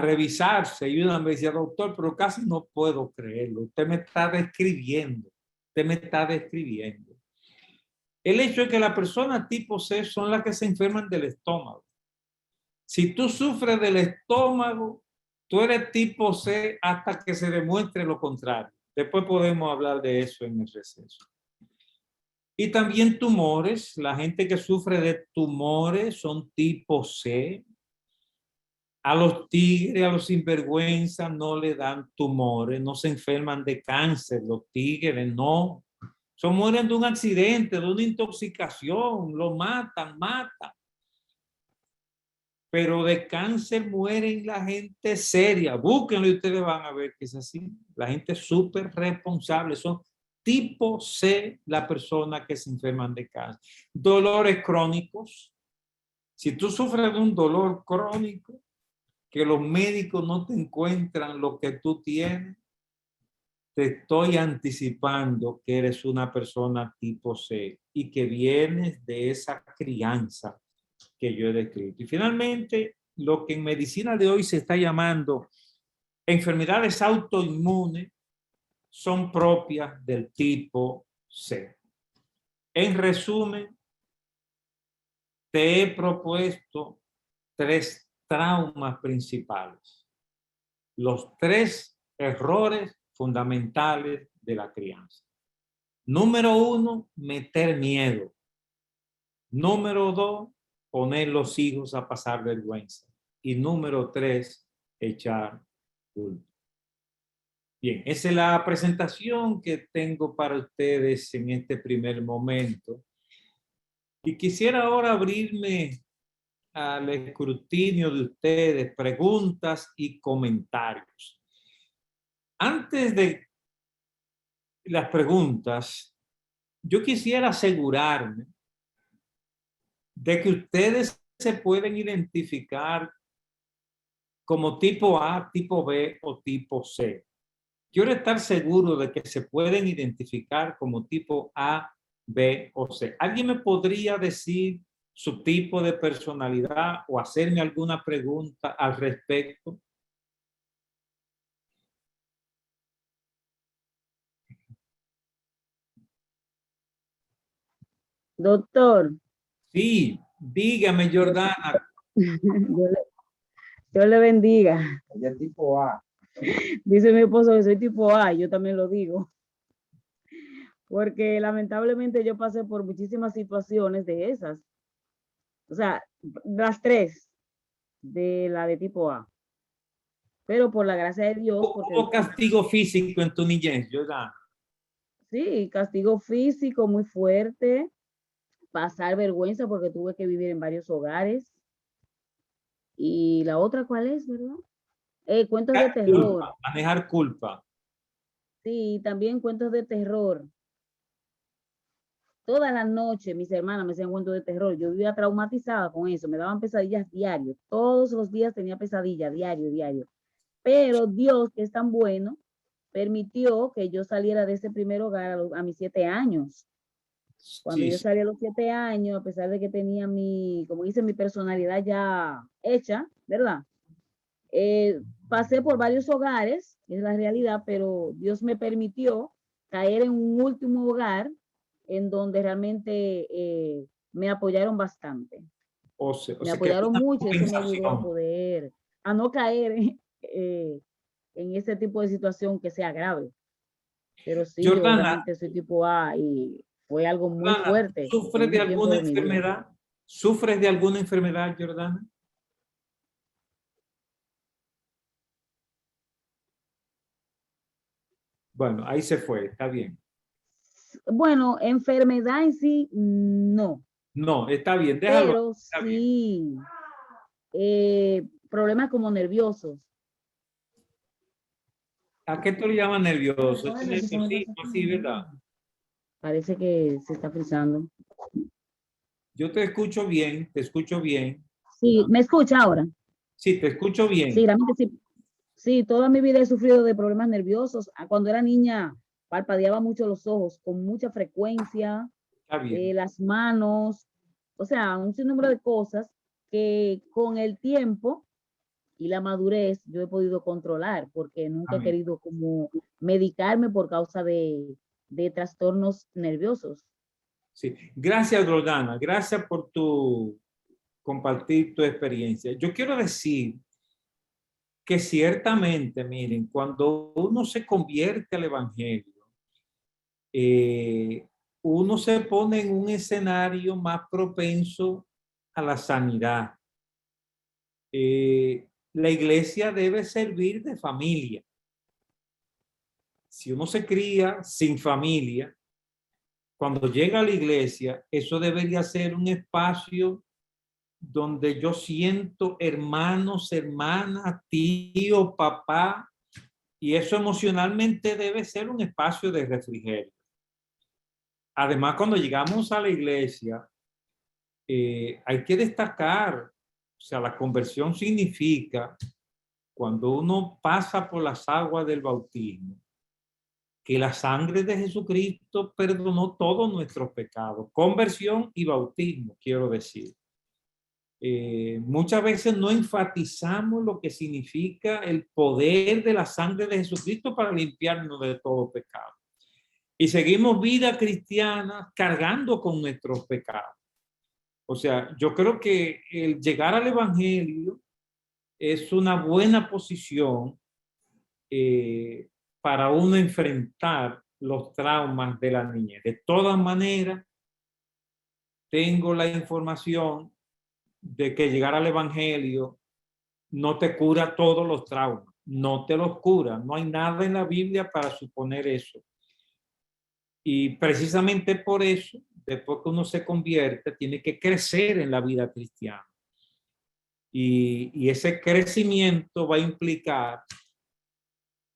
revisarse. Y una me decía, doctor, pero casi no puedo creerlo. Usted me está describiendo. Usted me está describiendo. El hecho es que las personas tipo C son las que se enferman del estómago. Si tú sufres del estómago, tú eres tipo C hasta que se demuestre lo contrario. Después podemos hablar de eso en el receso. Y también tumores. La gente que sufre de tumores son tipo C. A los tigres, a los sinvergüenza no le dan tumores, no se enferman de cáncer. Los tigres no. Son mueren de un accidente, de una intoxicación, lo matan. Pero de cáncer mueren la gente seria. Búsquenlo y ustedes van a ver que es así. La gente súper responsable. Son tipo C la persona que se enferman de cáncer. Dolores crónicos. Si tú sufres de un dolor crónico, que los médicos no te encuentran lo que tú tienes, te estoy anticipando que eres una persona tipo C y que vienes de esa crianza que yo he descrito. Y finalmente, lo que en medicina de hoy se está llamando enfermedades autoinmunes son propias del tipo C. En resumen, te he propuesto 3 traumas principales. Los 3 errores fundamentales de la crianza. Número 1, meter miedo. Número 2, poner los hijos a pasar vergüenza. Y número 3, echar culpa. Bien, esa es la presentación que tengo para ustedes en este primer momento. Y quisiera ahora abrirme al escrutinio de ustedes, preguntas y comentarios. Antes de las preguntas, yo quisiera asegurarme de que ustedes se pueden identificar como tipo A, tipo B o tipo C. Quiero estar seguro de que se pueden identificar como tipo A, B o C. ¿Alguien me podría decir su tipo de personalidad o hacerme alguna pregunta al respecto? Doctor, Sí, dígame, Jordana. Dios le bendiga. Ella es tipo A. Dice mi esposo que soy tipo A, yo también lo digo. Porque lamentablemente yo pasé por muchísimas situaciones de esas. O sea, las 3 de la de tipo A. Pero por la gracia de Dios, porque ¿Hubo castigo físico en tu niñez, Jordana? sí, castigo físico muy fuerte, pasar vergüenza porque tuve que vivir en varios hogares. Y la otra, ¿cuál es, verdad? Cuentos de terror. Culpa, manejar culpa. Sí, también cuentos de terror. todas las noches mis hermanas me hacían cuentos de terror. Yo vivía traumatizada con eso, me daban pesadillas diarios. Todos los días tenía pesadillas, diario. Pero Dios, que es tan bueno, permitió que yo saliera de ese primer hogar a mis 7 años. Cuando Sí, yo sí. salí a los 7 años, a pesar de que tenía como dice, mi personalidad ya hecha, ¿verdad? Pasé por varios hogares, es la realidad, pero Dios me permitió caer en un último hogar en donde realmente me apoyaron bastante. O Me sea que apoyaron una mucho y eso me ayudó compensación. a no caer en ese tipo de situación que sea grave. Pero sí, yo Jordana, realmente soy tipo A y fue algo muy Jordana, fuerte en ¿sufres de ese tiempo alguna de mi vida. enfermedad? ¿Sufres de alguna enfermedad, Jordana? Bueno, ahí se fue, está bien. Bueno, enfermedad en sí, no, No, está bien, déjalo, pero está bien. sí problemas como nerviosos. ¿A qué tú le llamas nervioso? Es un nerviosismo así, ¿verdad? Parece que se está frizando. Yo te escucho bien, te escucho bien. Sí, ¿me escucha ahora? Sí, te escucho Sí, bien. realmente sí. Sí, toda mi vida he sufrido de problemas nerviosos. Cuando era niña, parpadeaba mucho los ojos con mucha frecuencia, Está bien. las manos, o sea, un sinnúmero de cosas que con el tiempo y la madurez yo he podido controlar porque nunca he Amén. querido como medicarme por causa de trastornos nerviosos. Sí. Gracias, Jordana. Gracias por compartir tu experiencia. Yo quiero decir que ciertamente, miren, cuando uno se convierte al Evangelio, eh, uno se pone en un escenario más propenso a la sanidad. La iglesia debe servir de familia. Si uno se cría sin familia, cuando llega a la iglesia, eso debería ser un espacio donde yo siento hermanos, hermanas, tío, papá, y eso emocionalmente debe ser un espacio de refrigerio. Además, cuando llegamos a la iglesia, hay que destacar, o sea, la conversión significa cuando uno pasa por las aguas del bautismo, que la sangre de Jesucristo perdonó todos nuestros pecados. Conversión y bautismo, quiero decir. Muchas veces no enfatizamos lo que significa el poder de la sangre de Jesucristo para limpiarnos de todo pecado. Y seguimos vida cristiana cargando con nuestros pecados. O sea, yo creo que el llegar al Evangelio es una buena posición para uno enfrentar los traumas de la niñez. De todas maneras, tengo la información de que llegar al Evangelio no te cura todos los traumas, no te los cura, no hay nada en la Biblia para suponer eso. Y precisamente por eso, después que uno se convierte, tiene que crecer en la vida cristiana. Y ese crecimiento va a implicar,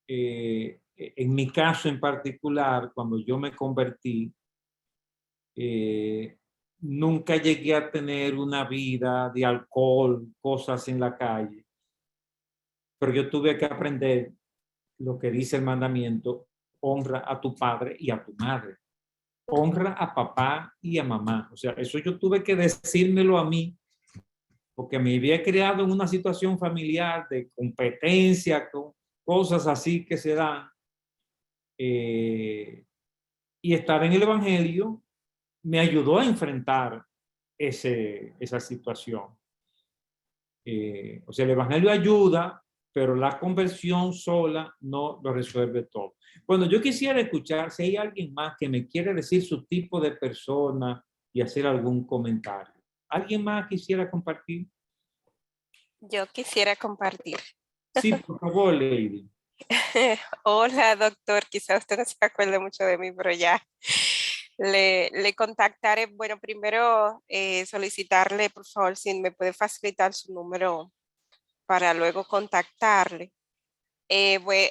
en mi caso en particular, cuando yo me convertí, nunca llegué a tener una vida de alcohol, cosas en la calle, pero yo tuve que aprender lo que dice el mandamiento: honra a tu padre y a tu madre, honra a papá y a mamá. O sea, eso yo tuve que decírmelo a mí, porque me había creado en una situación familiar de competencia, con cosas así que se dan. Y estar en el Evangelio me ayudó a enfrentar esa situación. O sea, el Evangelio ayuda, pero la conversión sola no lo resuelve todo. Bueno, yo quisiera escuchar si hay alguien más que me quiere decir su tipo de persona y hacer algún comentario. ¿Alguien más quisiera compartir? Yo quisiera compartir. Sí, por favor, Lady. Hola, doctor. Quizá usted no se acuerde mucho de mí, pero ya le contactaré. Bueno, primero solicitarle, por favor, si me puede facilitar su número para luego contactarle.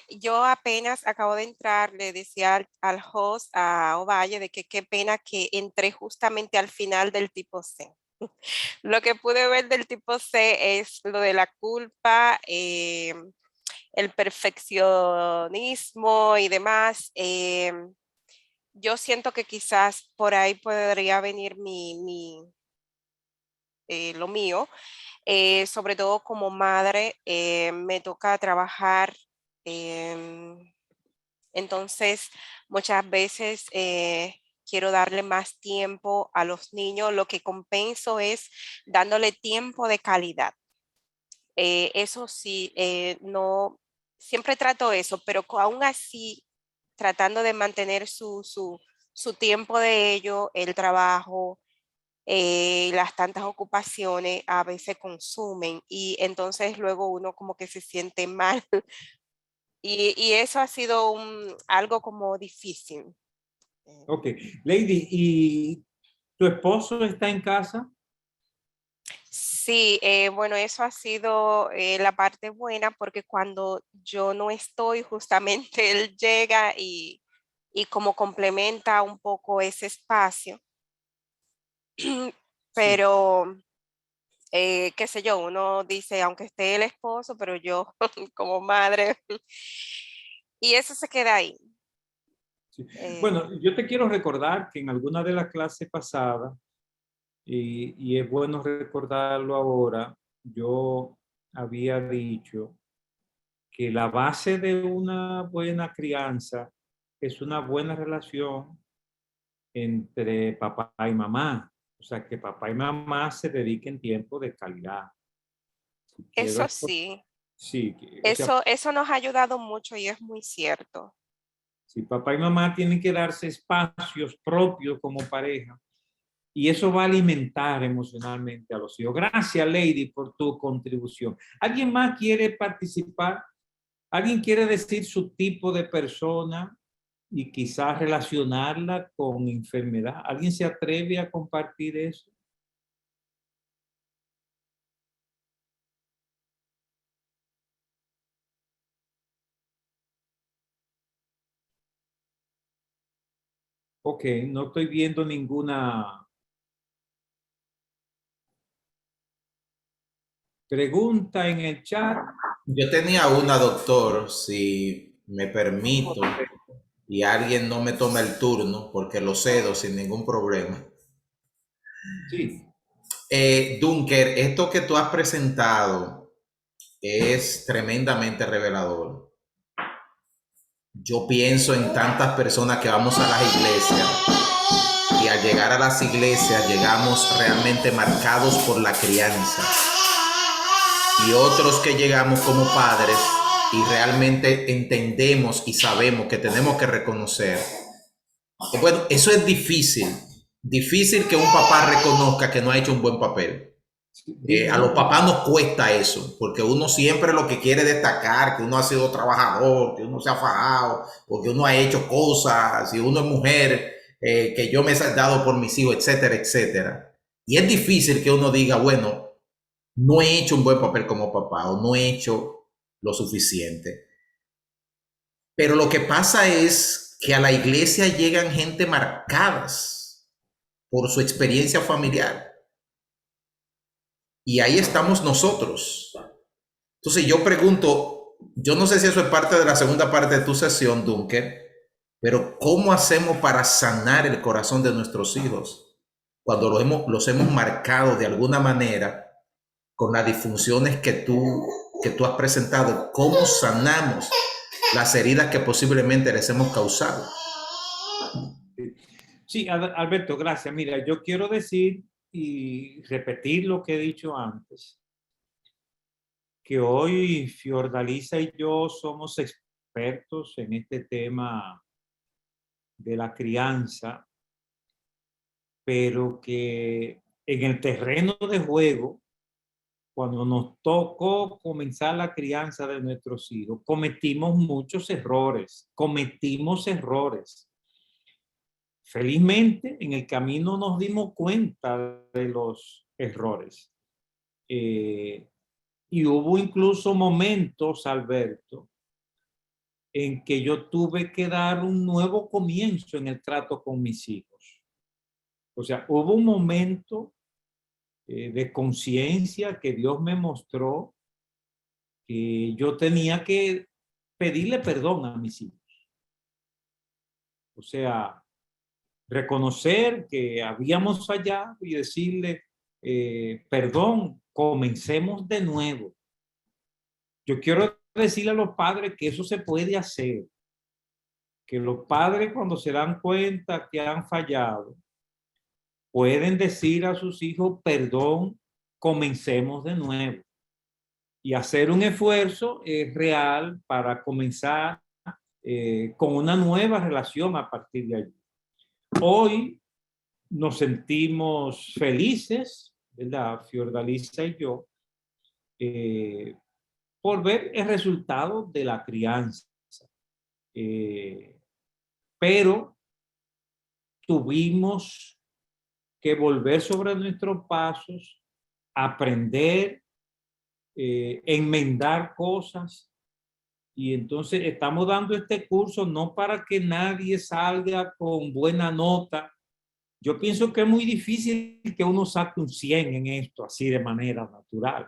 Yo apenas acabo de entrar, le decía al host, a Ovalle, de que qué pena que entré justamente al final del tipo C. Lo que pude ver del tipo C es lo de la culpa, el perfeccionismo y demás. Yo siento que quizás por ahí podría venir lo mío. Sobre todo como madre, me toca trabajar. Entonces, muchas veces quiero darle más tiempo a los niños. Lo que compenso es dándole tiempo de calidad. Eso sí, no, siempre trato eso, pero aún así, tratando de mantener su tiempo de ello, el trabajo, las tantas ocupaciones a veces consumen y entonces luego uno como que se siente mal y eso ha sido algo como difícil. Ok. Lady, ¿y tu esposo está en casa? Sí, bueno, eso ha sido la parte buena porque cuando yo no estoy, justamente él llega y como complementa un poco ese espacio, Sí. pero qué sé yo, uno dice, aunque esté el esposo, pero yo como madre, y eso se queda ahí. Sí. Eh, Bueno, yo te quiero recordar que en alguna de las clases pasadas, y es bueno recordarlo ahora, yo había dicho que la base de una buena crianza es una buena relación entre papá y mamá. O sea, que papá y mamá se dediquen tiempo de calidad. Quiero eso esto. sí, Sí, o sea, eso nos ha ayudado mucho y es muy cierto. si papá y mamá tienen que darse espacios propios como pareja, y eso va a alimentar emocionalmente a los hijos. Gracias, Lady, por tu contribución. ¿Alguien más quiere participar? ¿Alguien quiere decir su tipo de persona y quizás relacionarla con enfermedad? ¿Alguien se atreve a compartir eso? Ok, no estoy viendo ninguna pregunta en el chat. Yo tenía una, doctor, si me permito, y alguien no me toma el turno, porque lo cedo sin ningún problema. Sí. Dunker, esto que tú has presentado es tremendamente revelador. Yo pienso en tantas personas que vamos a las iglesias y al llegar a las iglesias llegamos realmente marcados por la crianza, y otros que llegamos como padres y realmente entendemos y sabemos que tenemos que reconocer. Bueno, eso es difícil. Difícil que un papá reconozca que no ha hecho un buen papel. A los No, papás nos cuesta eso, porque uno siempre lo que quiere destacar, que uno ha sido trabajador, que uno se ha fajado, porque uno ha hecho cosas, si uno es mujer, que yo me he dado por mis hijos, etcétera, etcétera. Y es difícil que uno diga, bueno, no he hecho un buen papel como papá o no he hecho lo suficiente. Pero lo que pasa es que a la iglesia llegan gente marcadas por su experiencia familiar. Y ahí estamos nosotros. Entonces yo pregunto, yo no sé si eso es parte de la segunda parte de tu sesión, Dunker, pero ¿cómo hacemos para sanar el corazón de nuestros hijos cuando los hemos marcado de alguna manera con las disfunciones que tú has presentado? ¿Cómo sanamos las heridas que posiblemente les hemos causado? sí, Alberto, gracias. Mira, yo quiero decir y repetir lo que he dicho antes, que hoy Fiordalisa y yo somos expertos en este tema de la crianza, pero que en el terreno de juego, cuando nos tocó comenzar la crianza de nuestros hijos, cometimos muchos errores, Felizmente, en el camino nos dimos cuenta de los errores. Y hubo incluso momentos, Alberto, en que yo tuve que dar un nuevo comienzo en el trato con mis hijos. O sea, hubo un momento de conciencia que Dios me mostró que yo tenía que pedirle perdón a mis hijos. O sea, reconocer que habíamos fallado y decirle, perdón, comencemos de nuevo. Yo quiero decirle a los padres que eso se puede hacer, que los padres cuando se dan cuenta que han fallado, pueden decir a sus hijos, perdón, comencemos de nuevo. Y hacer un esfuerzo real para comenzar con una nueva relación a partir de allí. Hoy nos sentimos felices, ¿verdad? Fiordalisa y yo, por ver el resultado de la crianza. Pero tuvimos que volver sobre nuestros pasos, aprender, enmendar cosas. Y entonces estamos dando este curso no para que nadie salga con buena nota. Yo pienso que es muy difícil que uno saque un 100 en esto, así de manera natural.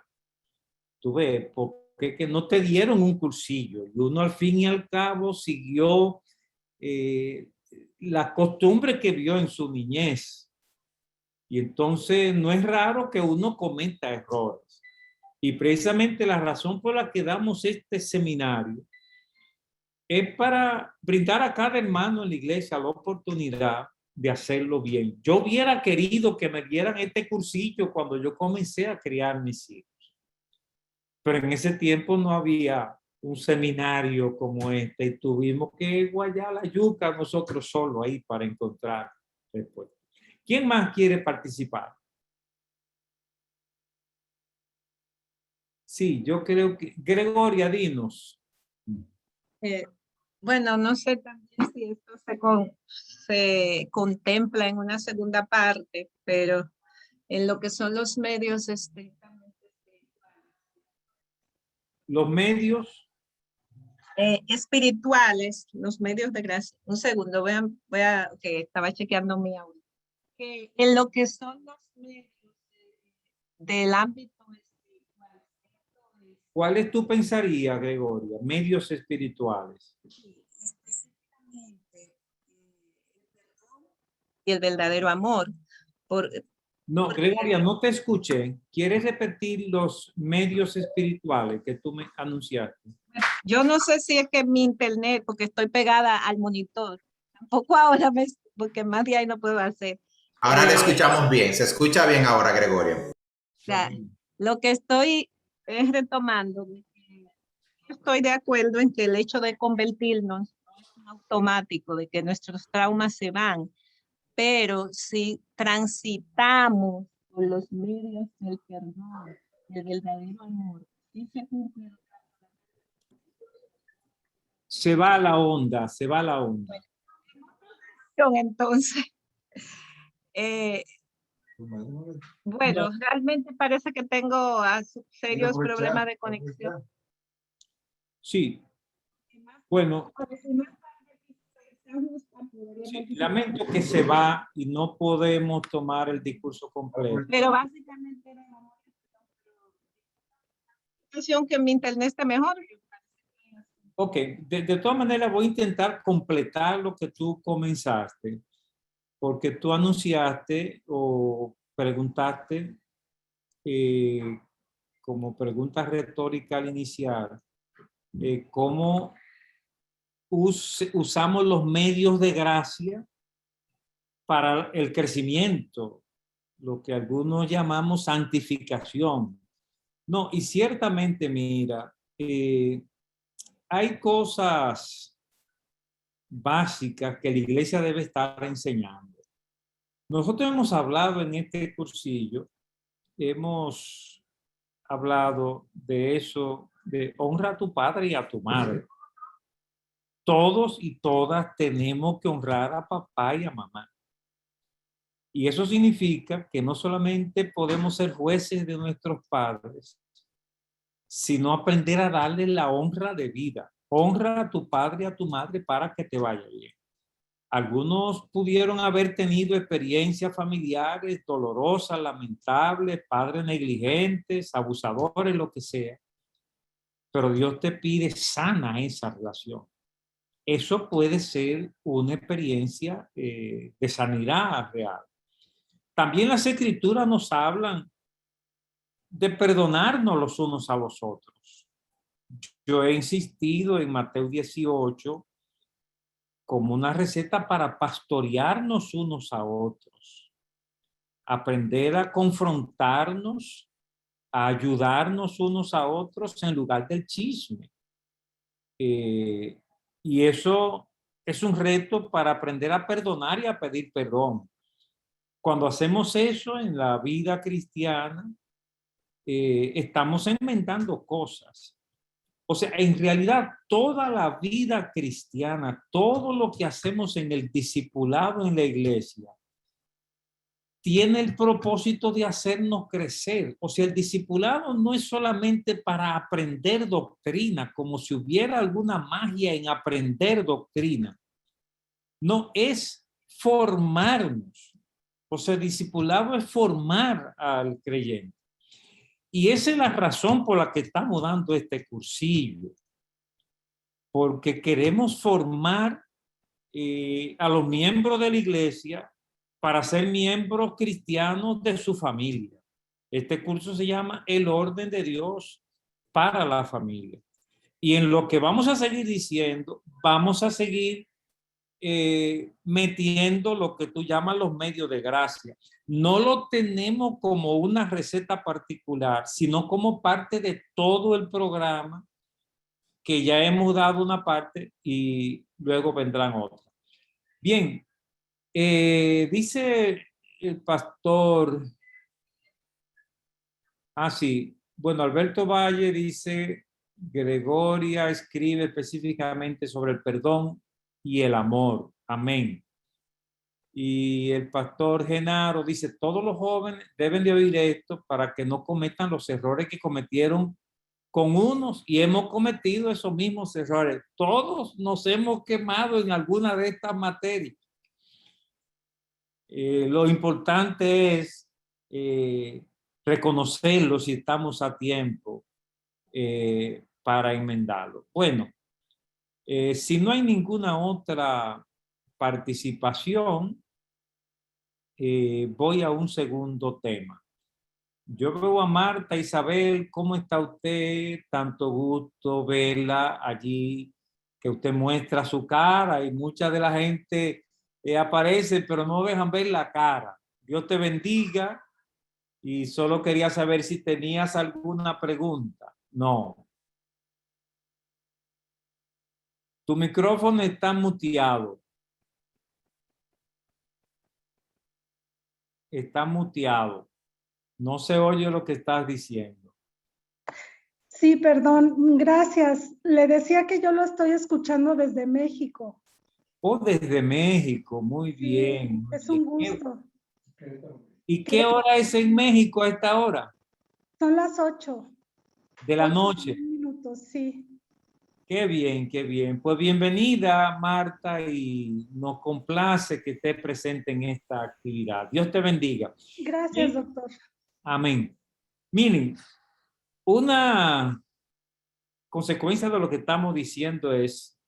Tú ves, porque que no te dieron un cursillo. Y uno al fin y al cabo siguió la costumbre que vio en su niñez. Y entonces no es raro que uno cometa errores. Y precisamente la razón por la que damos este seminario es para brindar a cada hermano en la iglesia la oportunidad de hacerlo bien. Yo hubiera querido que me dieran este cursillo cuando yo comencé a criar mis hijos. Pero en ese tiempo no había un seminario como este y tuvimos que guayar la yuca nosotros solos ahí para encontrar respuesta. ¿Quién más quiere participar? Sí, yo creo que Gregoria, dinos. Bueno, no sé también si esto se contempla en una segunda parte, pero en lo que son los medios estrictamente Los medios. Espirituales, los medios de gracia. Un segundo, que estaba chequeando mi audio. Que en lo que son los medios del ámbito espiritual. ¿Cuáles tú pensarías, Gregoria? Medios espirituales. Específicamente, el perdón y el verdadero amor. No, Gregoria, no te escuché. ¿Quieres repetir los medios espirituales que tú me anunciaste? Yo no sé si es que mi internet, porque estoy pegada al monitor. Tampoco ahora, porque más de ahí no puedo hacer. Ahora le escuchamos bien. Se escucha bien ahora, Gregoria. O sea, lo que estoy es retomando. Estoy de acuerdo en que el hecho de convertirnos es un automático, de que nuestros traumas se van. Pero si transitamos por los medios del perdón, del verdadero amor, sí se cumple. Se va la onda, se va la onda. Entonces, bueno, realmente parece que tengo serios problemas de conexión. Sí. Bueno, sí, lamento que se va y no podemos tomar el discurso completo. Pero básicamente era que mi internet esté mejor. Ok, de todas maneras voy a intentar completar lo que tú comenzaste, porque tú anunciaste o preguntaste como pregunta retórica al iniciar, cómo usamos los medios de gracia para el crecimiento, lo que algunos llamamos santificación. No, y ciertamente, mira, hay cosas básicas que la iglesia debe estar enseñando. Nosotros hemos hablado en este cursillo, hemos hablado de eso, de honra a tu padre y a tu madre. Todos y todas tenemos que honrar a papá y a mamá. Y eso significa que no solamente podemos ser jueces de nuestros padres, sino aprender a darle la honra de vida. Honra a tu padre y a tu madre para que te vaya bien. Algunos pudieron haber tenido experiencias familiares dolorosas, lamentables, padres negligentes, abusadores, lo que sea. Pero Dios te pide sana esa relación. Eso puede ser una experiencia de sanidad real. También las escrituras nos hablan de perdonarnos los unos a los otros. Yo he insistido en Mateo 18 como una receta para pastorearnos unos a otros, aprender a confrontarnos, a ayudarnos unos a otros en lugar del chisme. Y eso es un reto para aprender a perdonar y a pedir perdón. Cuando hacemos eso en la vida cristiana, estamos enmendando cosas. O sea, en realidad, toda la vida cristiana, todo lo que hacemos en el discipulado en la iglesia, tiene el propósito de hacernos crecer. O sea, el discipulado no es solamente para aprender doctrina, como si hubiera alguna magia en aprender doctrina. No, es formarnos. O sea, el discipulado es formar al creyente. Y esa es la razón por la que estamos dando este cursillo. Porque queremos formar a los miembros de la iglesia para ser miembros cristianos de su familia. Este curso se llama El orden de Dios para la familia. Y en lo que vamos a seguir diciendo, vamos a seguir metiendo lo que tú llamas los medios de gracia. No lo tenemos como una receta particular, sino como parte de todo el programa, que ya hemos dado una parte y luego vendrán otras. Bien, dice el pastor, sí, bueno, Alberto Valle dice, Gregoria escribe específicamente sobre el perdón y el amor. Amén. Y el pastor Genaro dice, todos los jóvenes deben de oír esto para que no cometan los errores que cometieron con unos, y hemos cometido esos mismos errores. Todos nos hemos quemado en alguna de estas materias. Lo importante es reconocerlo si estamos a tiempo para enmendarlo. Bueno, si no hay ninguna otra participación, voy a un segundo tema. Yo veo a Marta, Isabel, ¿cómo está usted? Tanto gusto verla allí, que usted muestra su cara, y mucha de la gente aparece, pero no dejan ver la cara. Dios te bendiga, y solo quería saber si tenías alguna pregunta. No. Tu micrófono está muteado. Está muteado. No se oye lo que estás diciendo. Sí, perdón, gracias. Le decía que yo lo estoy escuchando desde México. Oh, desde México, muy Sí, bien. Muy es un bien. gusto. ¿Y qué hora es en México a esta hora? Son las 8. De la noche. Minutos, sí. Qué bien, qué bien. Pues bienvenida, Marta, y nos complace que esté presente en esta actividad. Dios te bendiga. Gracias, Bien. doctor. Amén. Miren, una consecuencia de lo que estamos diciendo es,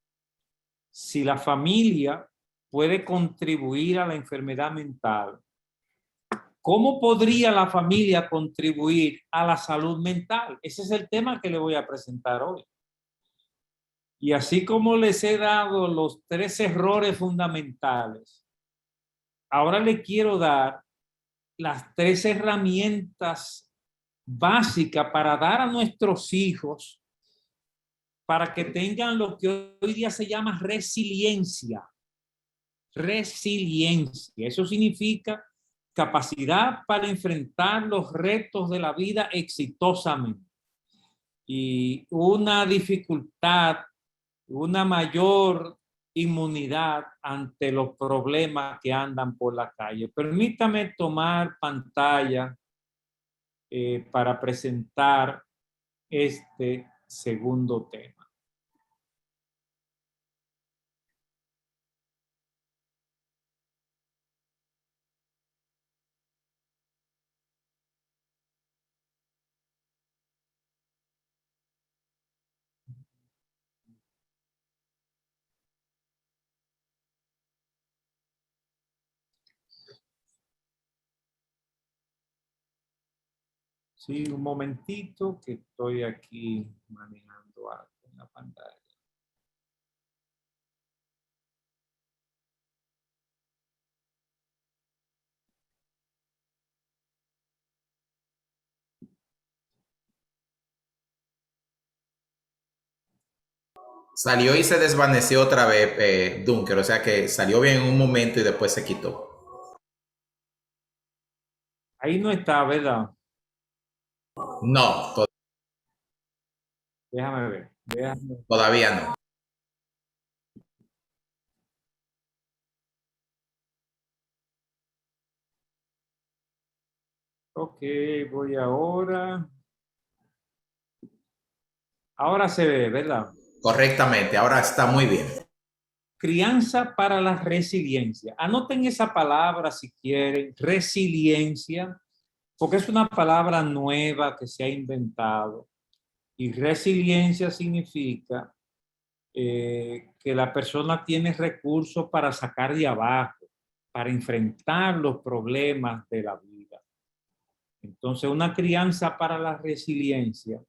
si la familia puede contribuir a la enfermedad mental, ¿cómo podría la familia contribuir a la salud mental? Ese es el tema que le voy a presentar hoy. Y así como les he dado los 3 errores fundamentales, ahora le quiero dar las 3 herramientas básicas para dar a nuestros hijos para que tengan lo que hoy día se llama resiliencia. Resiliencia. Eso significa capacidad para enfrentar los retos de la vida exitosamente. Y una dificultad, una mayor inmunidad ante los problemas que andan por la calle. Permítame tomar pantalla para presentar este segundo tema. Sí, un momentito que estoy aquí manejando algo en la pantalla. Salió y se desvaneció otra vez, Dunker, o sea que salió bien en un momento y después se quitó. Ahí no está, ¿verdad? No, Déjame ver. todavía no. Ok, voy ahora. Ahora se ve, ¿verdad? Correctamente, ahora está muy bien. Crianza para la resiliencia. Anoten esa palabra si quieren, resiliencia, porque es una palabra nueva que se ha inventado. Y resiliencia significa que la persona tiene recursos para sacar de abajo, para enfrentar los problemas de la vida. Entonces, una crianza para la resiliencia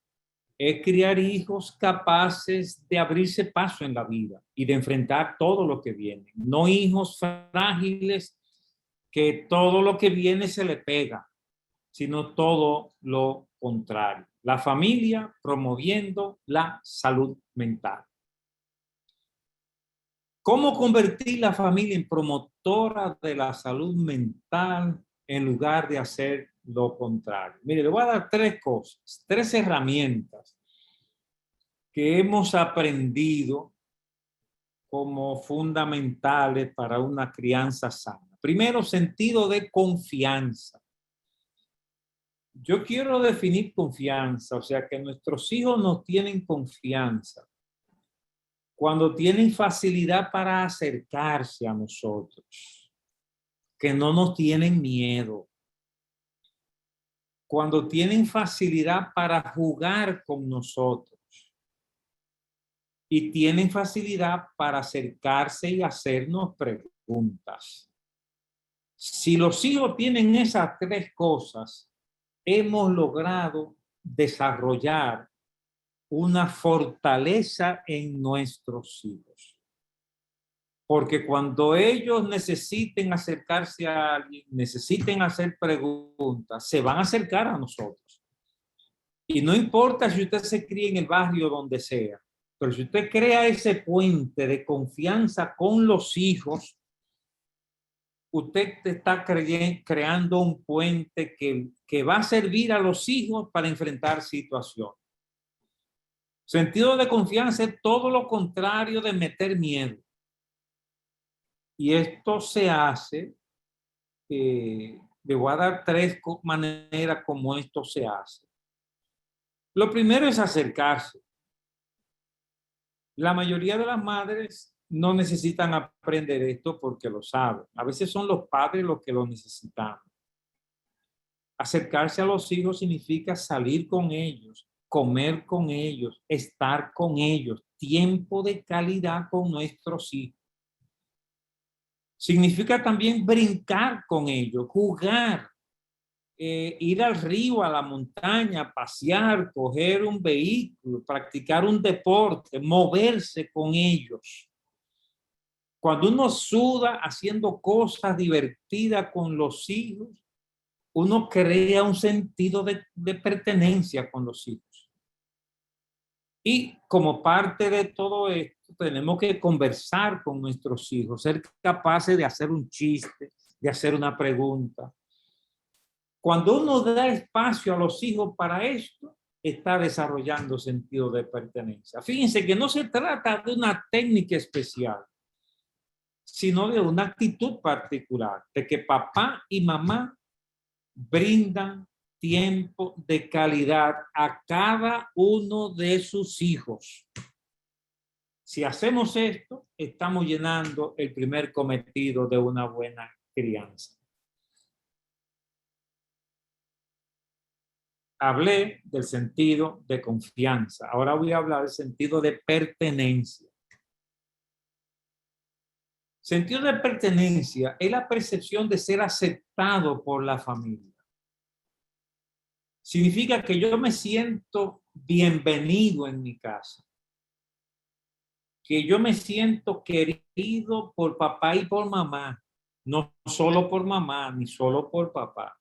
es criar hijos capaces de abrirse paso en la vida y de enfrentar todo lo que viene. No hijos frágiles que todo lo que viene se le pega, sino todo lo contrario. La familia promoviendo la salud mental. ¿Cómo convertir la familia en promotora de la salud mental en lugar de hacer lo contrario? Mire, le voy a dar tres cosas, tres herramientas que hemos aprendido como fundamentales para una crianza sana. Primero, sentido de confianza. Yo quiero definir confianza, o sea, que nuestros hijos nos tienen confianza cuando tienen facilidad para acercarse a nosotros, que no nos tienen miedo, cuando tienen facilidad para jugar con nosotros y tienen facilidad para acercarse y hacernos preguntas. Si los hijos tienen esas tres cosas, hemos logrado desarrollar una fortaleza en nuestros hijos. Porque cuando ellos necesiten acercarse a alguien, necesiten hacer preguntas, se van a acercar a nosotros. Y no importa si usted se cría en el barrio donde sea, pero si usted crea ese puente de confianza con los hijos, usted está creando un puente que va a servir a los hijos para enfrentar situaciones. Sentido de confianza es todo lo contrario de meter miedo. Y esto se hace, le voy a dar tres maneras como esto se hace. Lo primero es acercarse. La mayoría de las madres no necesitan aprender esto porque lo saben. A veces son los padres los que lo necesitan. Acercarse a los hijos significa salir con ellos, comer con ellos, estar con ellos, tiempo de calidad con nuestros hijos. Significa también brincar con ellos, jugar, ir al río, a la montaña, pasear, coger un vehículo, practicar un deporte, moverse con ellos. Cuando uno suda haciendo cosas divertidas con los hijos, uno crea un sentido de pertenencia con los hijos. Y como parte de todo esto, tenemos que conversar con nuestros hijos, ser capaces de hacer un chiste, de hacer una pregunta. Cuando uno da espacio a los hijos para esto, está desarrollando sentido de pertenencia. Fíjense que no se trata de una técnica especial, sino de una actitud particular, de que papá y mamá brindan tiempo de calidad a cada uno de sus hijos. Si hacemos esto, estamos llenando el primer cometido de una buena crianza. Hablé del sentido de confianza. Ahora voy a hablar del sentido de pertenencia. Sentido de pertenencia es la percepción de ser aceptado por la familia. significa que yo me siento bienvenido en mi casa, que yo me siento querido por papá y por mamá, no solo por mamá ni solo por papá.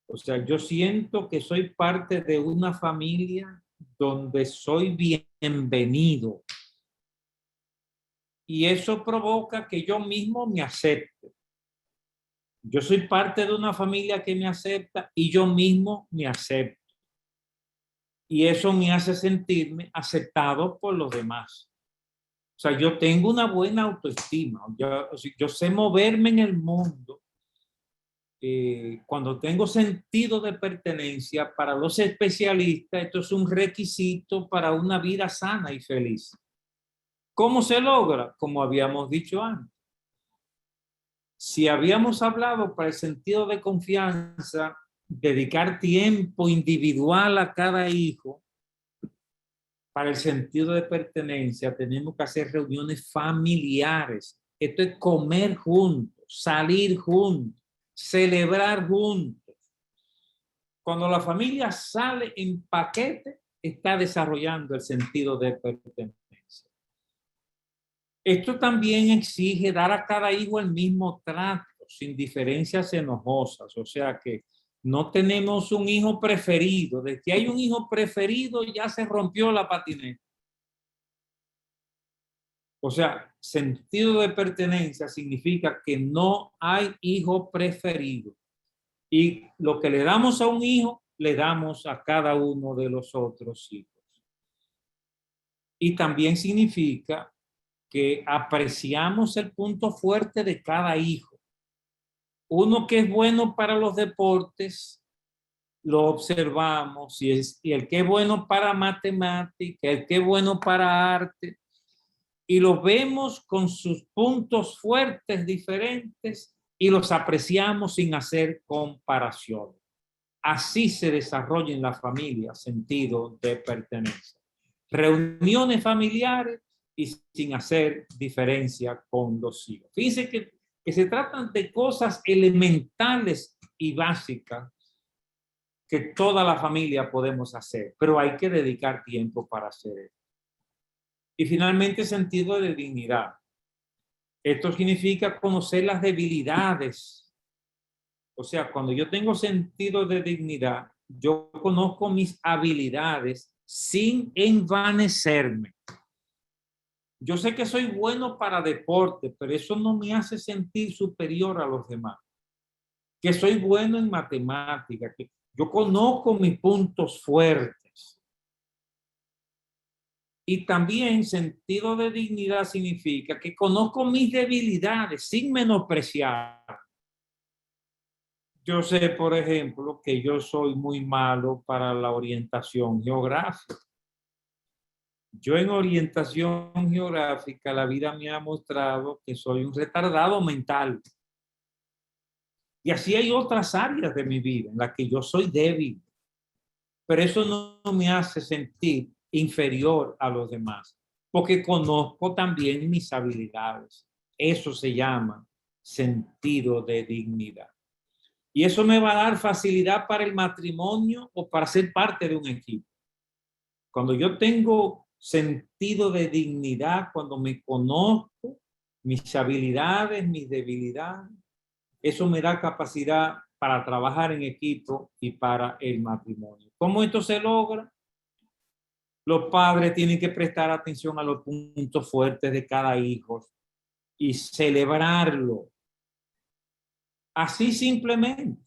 O sea, yo siento que soy parte de una familia donde soy bienvenido. Y eso provoca que yo mismo me acepte. Yo soy parte de una familia que me acepta y yo mismo me acepto. Y eso me hace sentirme aceptado por los demás. O sea, yo tengo una buena autoestima. Yo sé moverme en el mundo. Cuando tengo sentido de pertenencia, para los especialistas, esto es un requisito para una vida sana y feliz. ¿Cómo se logra? Como habíamos dicho antes. Si habíamos hablado para el sentido de confianza, dedicar tiempo individual a cada hijo, para el sentido de pertenencia, tenemos que hacer reuniones familiares. Esto es comer juntos, salir juntos, celebrar juntos. Cuando la familia sale en paquete, está desarrollando el sentido de pertenencia. Esto también exige dar a cada hijo el mismo trato, sin diferencias enojosas. O sea que no tenemos un hijo preferido. De que hay un hijo preferido, ya se rompió la patineta. O sea, sentido de pertenencia significa que no hay hijo preferido. Y lo que le damos a un hijo, le damos a cada uno de los otros hijos. Y también significa que apreciamos el punto fuerte de cada hijo. Uno que es bueno para los deportes, lo observamos, y el que es bueno para matemática, el que es bueno para arte, y lo vemos con sus puntos fuertes diferentes y los apreciamos sin hacer comparaciones. Así se desarrolla en la familia sentido de pertenencia. Reuniones familiares y sin hacer diferencia con los hijos. Fíjense que se tratan de cosas elementales y básicas que toda la familia podemos hacer, pero hay que dedicar tiempo para hacer eso. Y finalmente, sentido de dignidad. Esto significa conocer las debilidades. O sea, cuando yo tengo sentido de dignidad, yo conozco mis habilidades sin envanecerme. Yo sé que soy bueno para deporte, pero eso no me hace sentir superior a los demás. Que soy bueno en matemática, que yo conozco mis puntos fuertes. Y también sentido de dignidad significa que conozco mis debilidades sin menospreciar. Yo sé, por ejemplo, que yo soy muy malo para la orientación geográfica. Yo en orientación geográfica, la vida me ha mostrado que soy un retardado mental. Y así hay otras áreas de mi vida en las que yo soy débil. Pero eso no me hace sentir inferior a los demás, porque conozco también mis habilidades. Eso se llama sentido de dignidad. Y eso me va a dar facilidad para el matrimonio o para ser parte de un equipo. Cuando yo tengo sentido de dignidad, cuando me conozco mis habilidades, mis debilidades, eso me da capacidad para trabajar en equipo y para el matrimonio. ¿Cómo esto se logra? Los padres tienen que prestar atención a los puntos fuertes de cada hijo y celebrarlo. Así simplemente.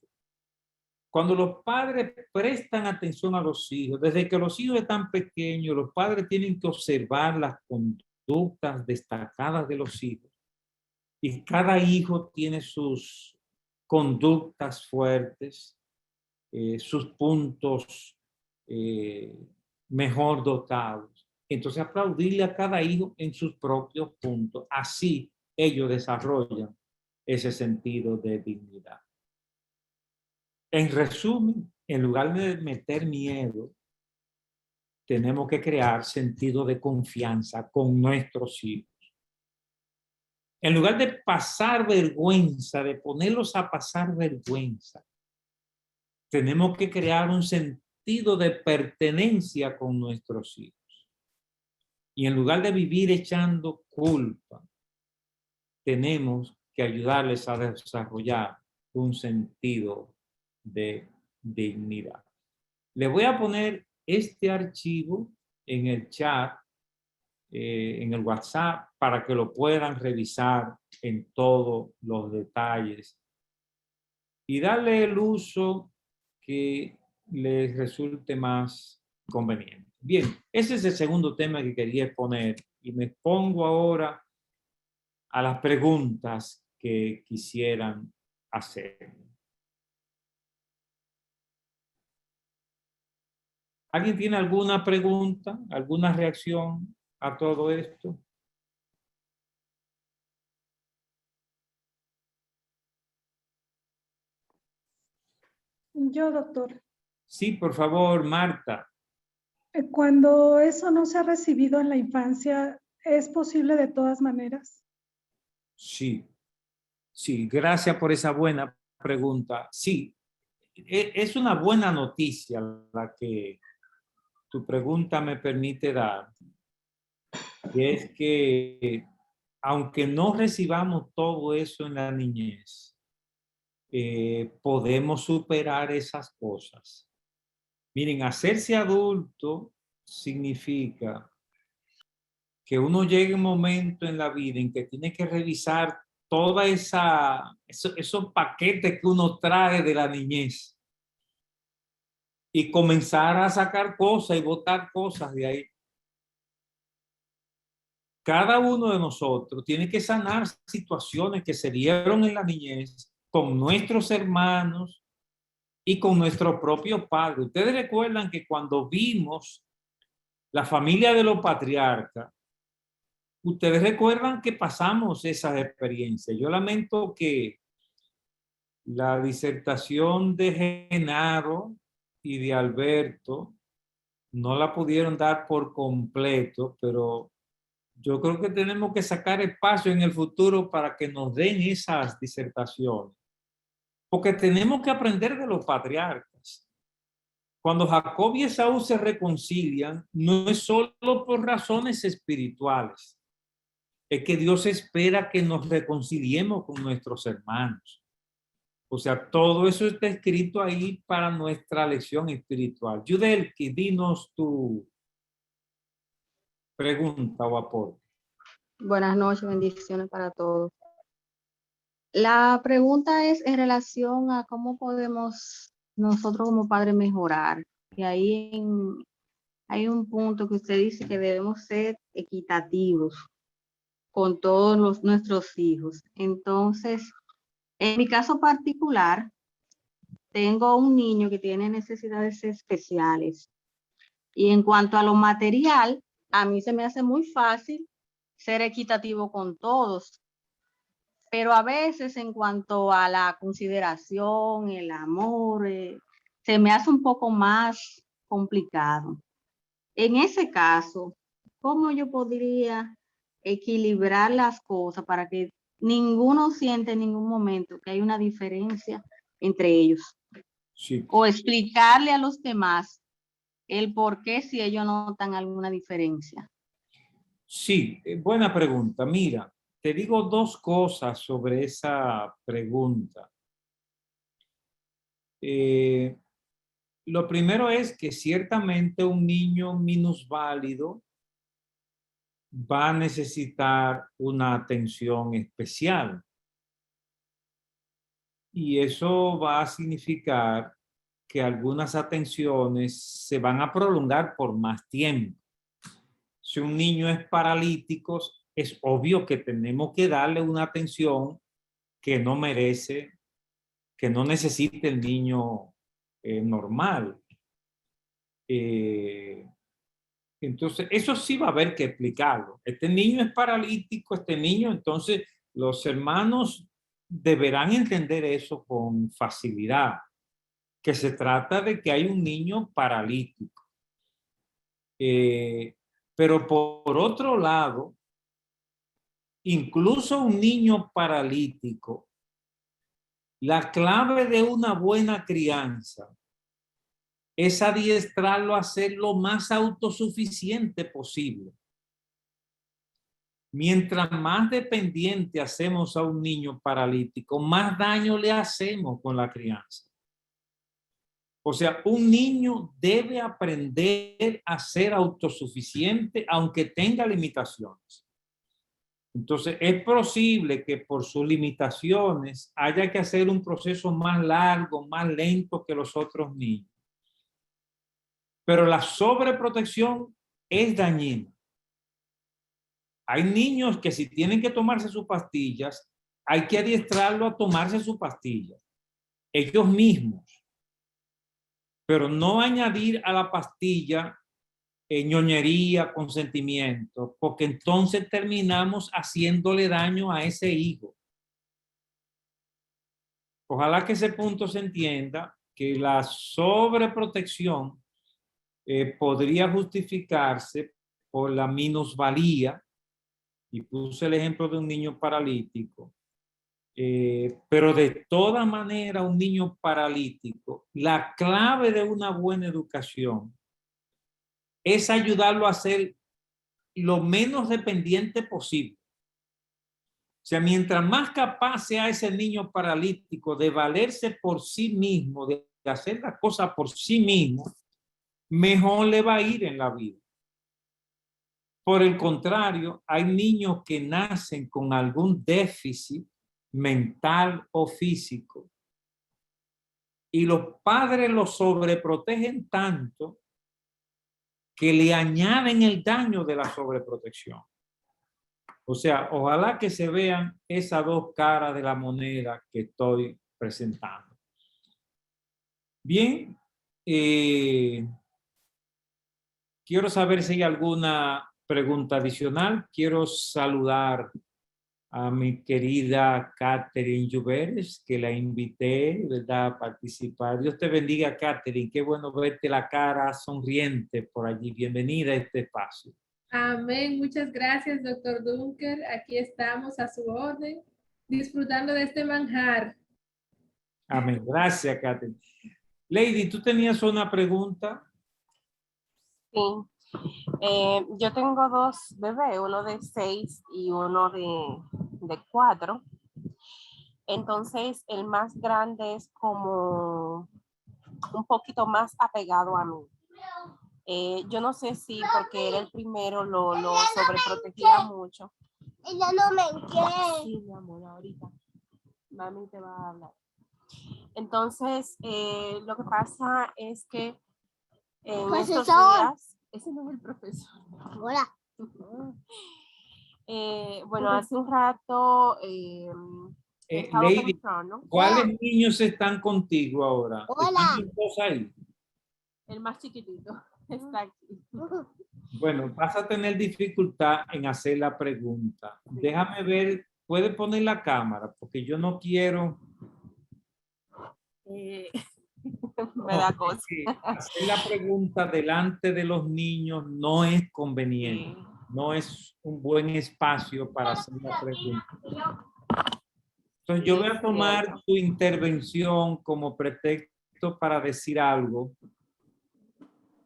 Cuando los padres prestan atención a los hijos, desde que los hijos están pequeños, los padres tienen que observar las conductas destacadas de los hijos. Y cada hijo tiene sus conductas fuertes, sus puntos mejor dotados. Entonces, aplaudirle a cada hijo en sus propios puntos. Así ellos desarrollan ese sentido de dignidad. En resumen, en lugar de meter miedo, tenemos que crear sentido de confianza con nuestros hijos. En lugar de pasar vergüenza, de ponerlos a pasar vergüenza, tenemos que crear un sentido de pertenencia con nuestros hijos. Y en lugar de vivir echando culpa, tenemos que ayudarles a desarrollar un sentido de dignidad. Le voy a poner este archivo en el chat, en el WhatsApp, para que lo puedan revisar en todos los detalles y darle el uso que les resulte más conveniente. Bien, ese es el segundo tema que quería exponer y me pongo ahora a las preguntas que quisieran hacer. ¿Alguien tiene alguna pregunta, alguna reacción a todo esto? Yo, doctor. Sí, por favor, Marta. Cuando eso no se ha recibido en la infancia, ¿es posible de todas maneras? Sí, sí, gracias por esa buena pregunta. Sí, es una buena noticia la que tu pregunta me permite dar. Y es que aunque no recibamos todo eso en la niñez, podemos superar esas cosas. Miren, hacerse adulto significa que uno llegue a un momento en la vida en que tiene que revisar toda esos paquetes que uno trae de la niñez y comenzar a sacar cosas y botar cosas de ahí. Cada uno de nosotros tiene que sanar situaciones que se dieron en la niñez con nuestros hermanos y con nuestro propio padre. Ustedes recuerdan que cuando vimos la familia de los patriarcas, ustedes recuerdan que pasamos esas experiencias. Yo lamento que la disertación de Genaro y de Alberto no la pudieron dar por completo, pero yo creo que tenemos que sacar espacio en el futuro para que nos den esas disertaciones, porque tenemos que aprender de los patriarcas. Cuando Jacob y Esaú se reconcilian, no es solo por razones espirituales, es que Dios espera que nos reconciliemos con nuestros hermanos. O sea, todo eso está escrito ahí para nuestra lección espiritual. Yudelki, dinos tu pregunta o aporte. Buenas noches, bendiciones para todos. La pregunta es en relación a cómo podemos nosotros como padres mejorar. Y ahí hay un punto que usted dice que debemos ser equitativos con todos nuestros hijos. Entonces, en mi caso particular, tengo un niño que tiene necesidades especiales. Y en cuanto a lo material, a mí se me hace muy fácil ser equitativo con todos. Pero a veces en cuanto a la consideración, el amor, se me hace un poco más complicado. En ese caso, ¿cómo yo podría equilibrar las cosas para que ninguno siente en ningún momento que hay una diferencia entre ellos? Sí. O explicarle a los demás el por qué si ellos notan alguna diferencia. Sí, buena pregunta. Mira, te digo dos cosas sobre esa pregunta. Lo primero es que ciertamente un niño minusválido va a necesitar una atención especial. Y eso va a significar que algunas atenciones se van a prolongar por más tiempo. Si un niño es paralítico, es obvio que tenemos que darle una atención que no merece, que no necesite el niño normal. Entonces, eso sí va a haber que explicarlo. Este niño es paralítico, este niño, entonces los hermanos deberán entender eso con facilidad, que se trata de que hay un niño paralítico. Pero por otro lado, incluso un niño paralítico, la clave de una buena crianza es adiestrarlo a ser lo más autosuficiente posible. Mientras más dependiente hacemos a un niño paralítico, más daño le hacemos con la crianza. O sea, un niño debe aprender a ser autosuficiente aunque tenga limitaciones. Entonces, es posible que por sus limitaciones haya que hacer un proceso más largo, más lento que los otros niños. Pero la sobreprotección es dañina. Hay niños que si tienen que tomarse sus pastillas, hay que adiestrarlo a tomarse sus pastillas, ellos mismos. Pero no añadir a la pastilla ñoñería, consentimiento, porque entonces terminamos haciéndole daño a ese hijo. Ojalá que ese punto se entienda, que la sobreprotección podría justificarse por la minusvalía, y puse el ejemplo de un niño paralítico, pero de toda manera un niño paralítico, la clave de una buena educación es ayudarlo a ser lo menos dependiente posible. O sea, mientras más capaz sea ese niño paralítico de valerse por sí mismo, de hacer las cosas por sí mismo, mejor le va a ir en la vida. Por el contrario, hay niños que nacen con algún déficit mental o físico y los padres los sobreprotegen tanto que le añaden el daño de la sobreprotección. O sea, ojalá que se vean esas dos caras de la moneda que estoy presentando. Bien, quiero saber si hay alguna pregunta adicional. Quiero saludar a mi querida Catherine Lluveres, que la invité, ¿verdad?, a participar. Dios te bendiga, Catherine. Qué bueno verte la cara sonriente por allí. Bienvenida a este espacio. Amén. Muchas gracias, doctor Dunker. Aquí estamos a su orden, disfrutando de este manjar. Amén. Gracias, Catherine. Lady, ¿tú tenías una pregunta? Sí. Yo tengo dos bebés, uno de 6 y uno de 4. Entonces, el más grande es como un poquito más apegado a mí. Yo no sé si porque era el primero lo sobreprotegía mucho. Ella no me quiere. Sí, mi amor, ahorita. Mami te va a hablar. Entonces, lo que pasa es que en estos días... Ese no es el profesor. Hola. Bueno, hace un rato... Lady, pensando, ¿cuáles niños están contigo ahora? Hola. ¿Están todos ahí? El más chiquitito está aquí. Bueno, vas a tener dificultad en hacer la pregunta. Déjame ver, ¿puede poner la cámara? Porque yo no quiero... Me da cosa. Hacer la pregunta delante de los niños no es conveniente. No es un buen espacio para hacer la pregunta. Entonces yo voy a tomar tu intervención como pretexto para decir algo,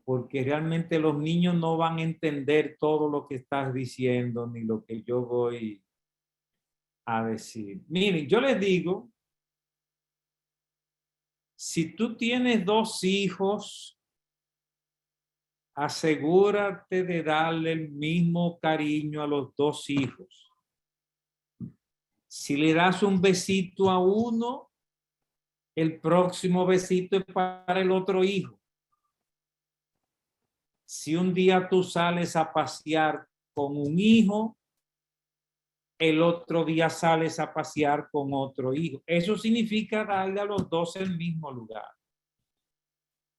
porque realmente los niños no van a entender todo lo que estás diciendo ni lo que yo voy a decir. Miren, yo les digo, si tú tienes 2 hijos, asegúrate de darle el mismo cariño a los 2 hijos. Si le das un besito a uno, el próximo besito es para el otro hijo. Si un día tú sales a pasear con un hijo, el otro día sales a pasear con otro hijo. Eso significa darle a los 2 el mismo lugar.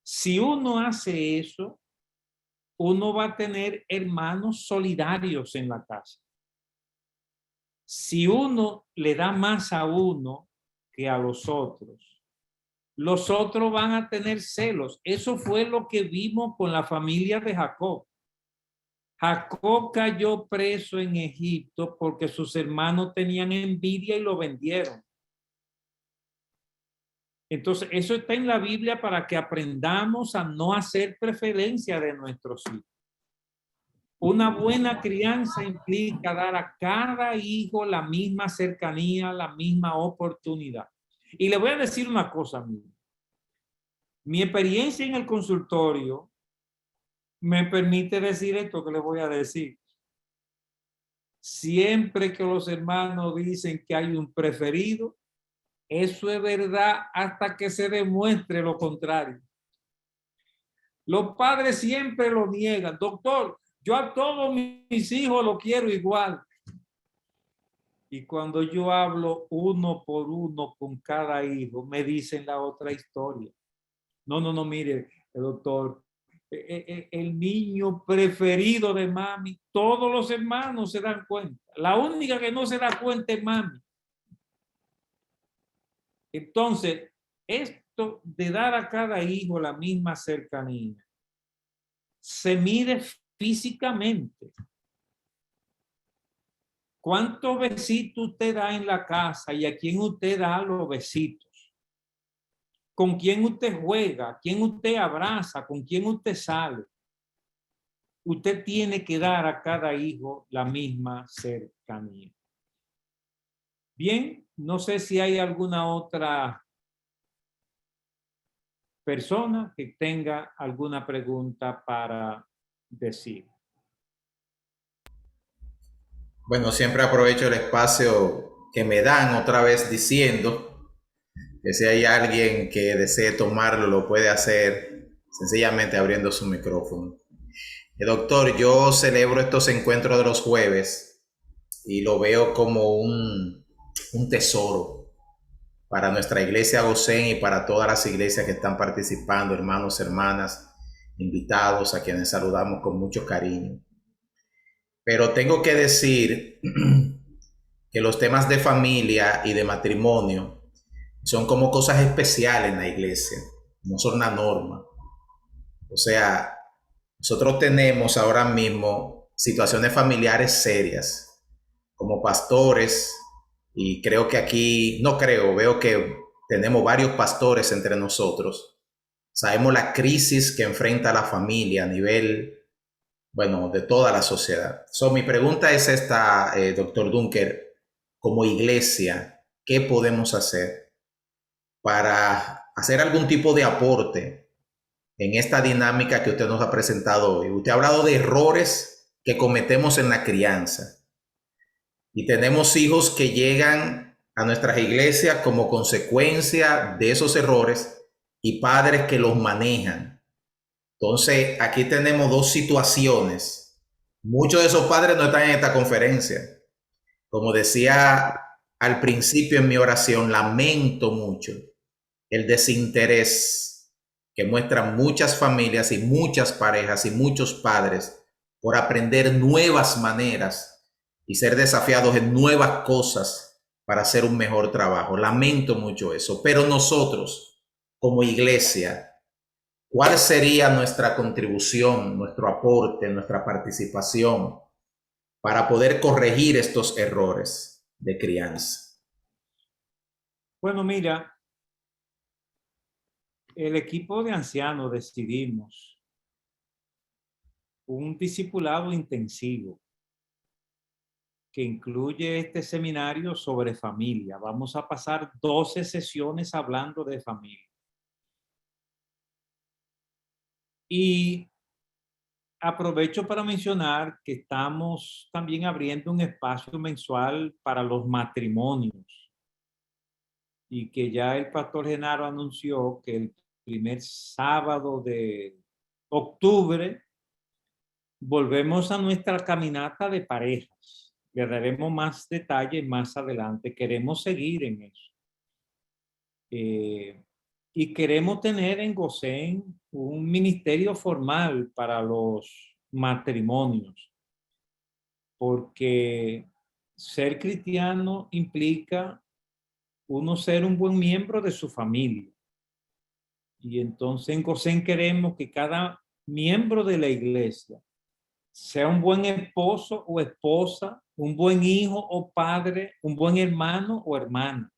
Si uno hace eso, uno va a tener hermanos solidarios en la casa. Si uno le da más a uno que a los otros van a tener celos. Eso fue lo que vimos con la familia de Jacob. Jacob cayó preso en Egipto porque sus hermanos tenían envidia y lo vendieron. Entonces, eso está en la Biblia para que aprendamos a no hacer preferencia de nuestros hijos. Una buena crianza implica dar a cada hijo la misma cercanía, la misma oportunidad. Y le voy a decir una cosa, amigo. Mi experiencia en el consultorio me permite decir esto que le voy a decir. Siempre que los hermanos dicen que hay un preferido, eso es verdad hasta que se demuestre lo contrario. Los padres siempre lo niegan. Doctor, yo a todos mis hijos los quiero igual. Y cuando yo hablo uno por uno con cada hijo, me dicen la otra historia. No, mire, doctor, el niño preferido de mami, todos los hermanos se dan cuenta. La única que no se da cuenta es mami. Entonces, esto de dar a cada hijo la misma cercanía se mide físicamente. ¿Cuántos besitos usted da en la casa y a quién usted da los besitos? ¿Con quién usted juega? ¿Quién usted abraza? ¿Con quién usted sale? Usted tiene que dar a cada hijo la misma cercanía. Bien, no sé si hay alguna otra persona que tenga alguna pregunta para decir. Bueno, siempre aprovecho el espacio que me dan otra vez diciendo que si hay alguien que desee tomarlo, lo puede hacer sencillamente abriendo su micrófono. Doctor, yo celebro estos encuentros de los jueves y lo veo como un tesoro para nuestra iglesia Gosén y para todas las iglesias que están participando, hermanos, hermanas, invitados a quienes saludamos con mucho cariño. Pero tengo que decir que los temas de familia y de matrimonio son como cosas especiales en la iglesia, no son una norma. O sea, nosotros tenemos ahora mismo situaciones familiares serias como pastores, y creo que aquí, veo que tenemos varios pastores entre nosotros. Sabemos la crisis que enfrenta la familia a nivel, de toda la sociedad. Mi pregunta es esta, doctor Dunker, como iglesia, ¿qué podemos hacer para hacer algún tipo de aporte en esta dinámica que usted nos ha presentado hoy? Usted ha hablado de errores que cometemos en la crianza y tenemos hijos que llegan a nuestras iglesias como consecuencia de esos errores y padres que los manejan. Entonces, aquí tenemos dos situaciones. Muchos de esos padres no están en esta conferencia. Como decía al principio en mi oración, lamento mucho el desinterés que muestran muchas familias y muchas parejas y muchos padres por aprender nuevas maneras y ser desafiados en nuevas cosas para hacer un mejor trabajo. Lamento mucho eso, pero nosotros como iglesia, ¿cuál sería nuestra contribución, nuestro aporte, nuestra participación para poder corregir estos errores de crianza? Bueno, mira, el equipo de ancianos decidimos un discipulado intensivo que incluye este seminario sobre familia. Vamos a pasar 12 sesiones hablando de familia. Y aprovecho para mencionar que estamos también abriendo un espacio mensual para los matrimonios y que ya el pastor Genaro anunció que el primer sábado de octubre volvemos a nuestra caminata de parejas. Le daremos más detalles más adelante. Queremos seguir en eso. Y queremos tener en Gosén un ministerio formal para los matrimonios, porque ser cristiano implica uno ser un buen miembro de su familia. Y entonces en Gosén queremos que cada miembro de la iglesia sea un buen esposo o esposa, un buen hijo o padre, un buen hermano o hermana.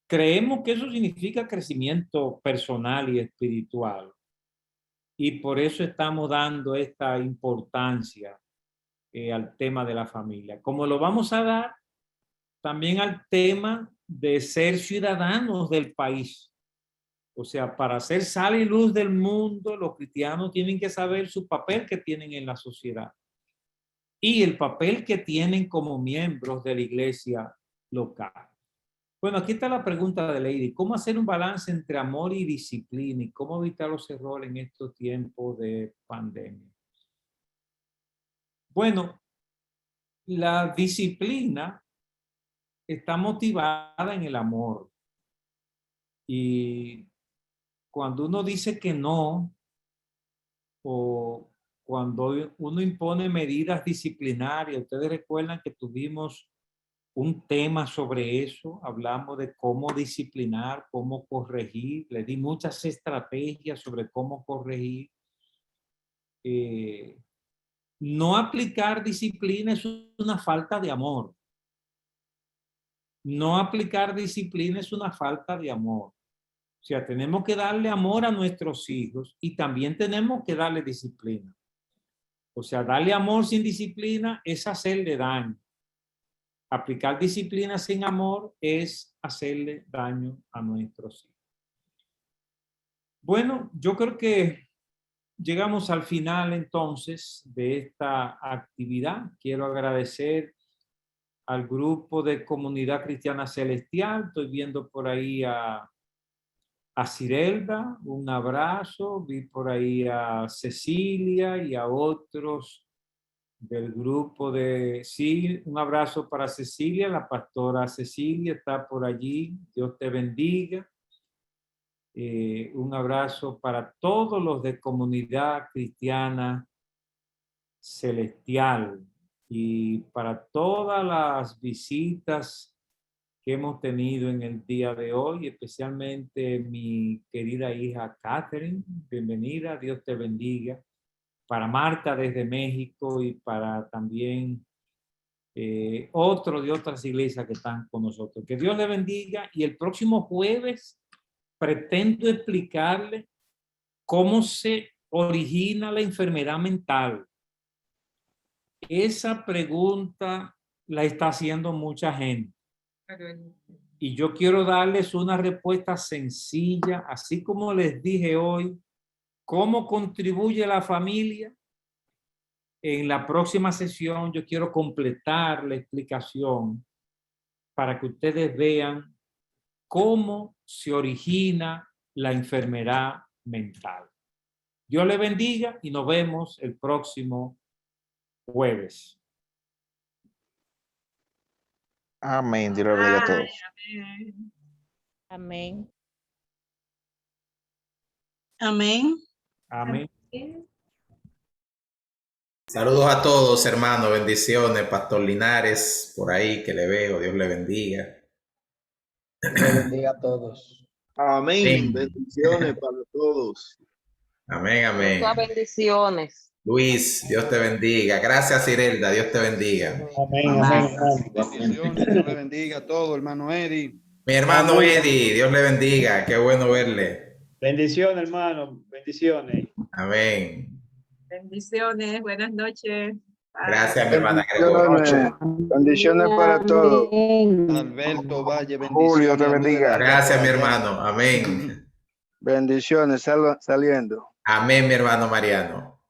creemos que eso significa crecimiento personal y espiritual. Y por eso estamos dando esta importancia al tema de la familia. Como lo vamos a dar también al tema de ser ciudadanos del país. O sea, para ser sal y luz del mundo, los cristianos tienen que saber su papel que tienen en la sociedad y el papel que tienen como miembros de la iglesia local. Bueno, aquí está la pregunta de Lady. ¿Cómo hacer un balance entre amor y disciplina y cómo evitar los errores en estos tiempos de pandemia? Bueno, la disciplina está motivada en el amor. Y cuando uno dice que no, o cuando uno impone medidas disciplinarias, ustedes recuerdan que tuvimos un tema sobre eso, hablamos de cómo disciplinar, cómo corregir, le di muchas estrategias sobre cómo corregir. No aplicar disciplina es una falta de amor. No aplicar disciplina es una falta de amor. O sea, tenemos que darle amor a nuestros hijos y también tenemos que darle disciplina. O sea, darle amor sin disciplina es hacerle daño. Aplicar disciplina sin amor es hacerle daño a nuestros hijos. Bueno, yo creo que llegamos al final entonces de esta actividad. Quiero agradecer al grupo de Comunidad Cristiana Celestial. Estoy viendo por ahí a Cirelda, un abrazo. Vi por ahí a Cecilia y a otros del grupo de... Sí, un abrazo para Cecilia, la pastora Cecilia está por allí. Dios te bendiga. Un abrazo para todos los de Comunidad Cristiana Celestial y para todas las visitas que hemos tenido en el día de hoy, especialmente mi querida hija Catherine. Bienvenida, Dios te bendiga. Para Marta desde México y para también otros de otras iglesias que están con nosotros. Que Dios le bendiga y el próximo jueves pretendo explicarle cómo se origina la enfermedad mental. Esa pregunta la está haciendo mucha gente. Y yo quiero darles una respuesta sencilla, así como les dije hoy, cómo contribuye la familia. En la próxima sesión yo quiero completar la explicación para que ustedes vean cómo se origina la enfermedad mental. Dios les bendiga y nos vemos el próximo jueves. Amén. Dios los bendiga a todos. Amén. Amén. Amén. Saludos a todos, hermanos. Bendiciones. Pastor Linares, por ahí que le veo. Dios le bendiga. Dios le bendiga a todos. Amén. Bendiciones para todos. Amén, amén. Muchas bendiciones. Luis, Dios te bendiga. Gracias, Irelda. Dios te bendiga. Amén, amén. Bendiciones. Dios le bendiga a todos, hermano Eddie. Mi hermano Eddie, Dios le bendiga. Qué bueno verle. Bendiciones, hermano. Bendiciones. Amén. Bendiciones. Buenas noches. Gracias, mi hermana Gregorio. Bendiciones para todos. Alberto Valle, bendiciones. Julio te bendiga. Gracias, mi hermano. Amén. Bendiciones, saliendo. Amén, mi hermano Mariano.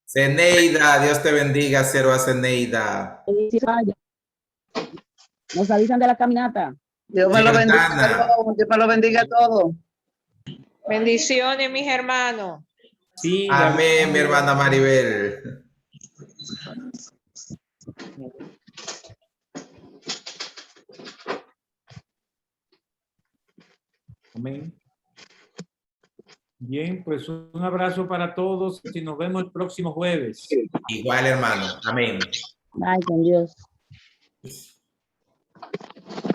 Zeneida, Dios te bendiga, Serva Zeneida. Nos avisan de la caminata. Dios me lo bendiga. Dios me lo bendiga a todos. Bendiciones, mis hermanos. Sí, amén, mi hermana Maribel. Amén. Bien, pues un abrazo para todos y nos vemos el próximo jueves. Igual, hermano. Amén. Ay, con Dios.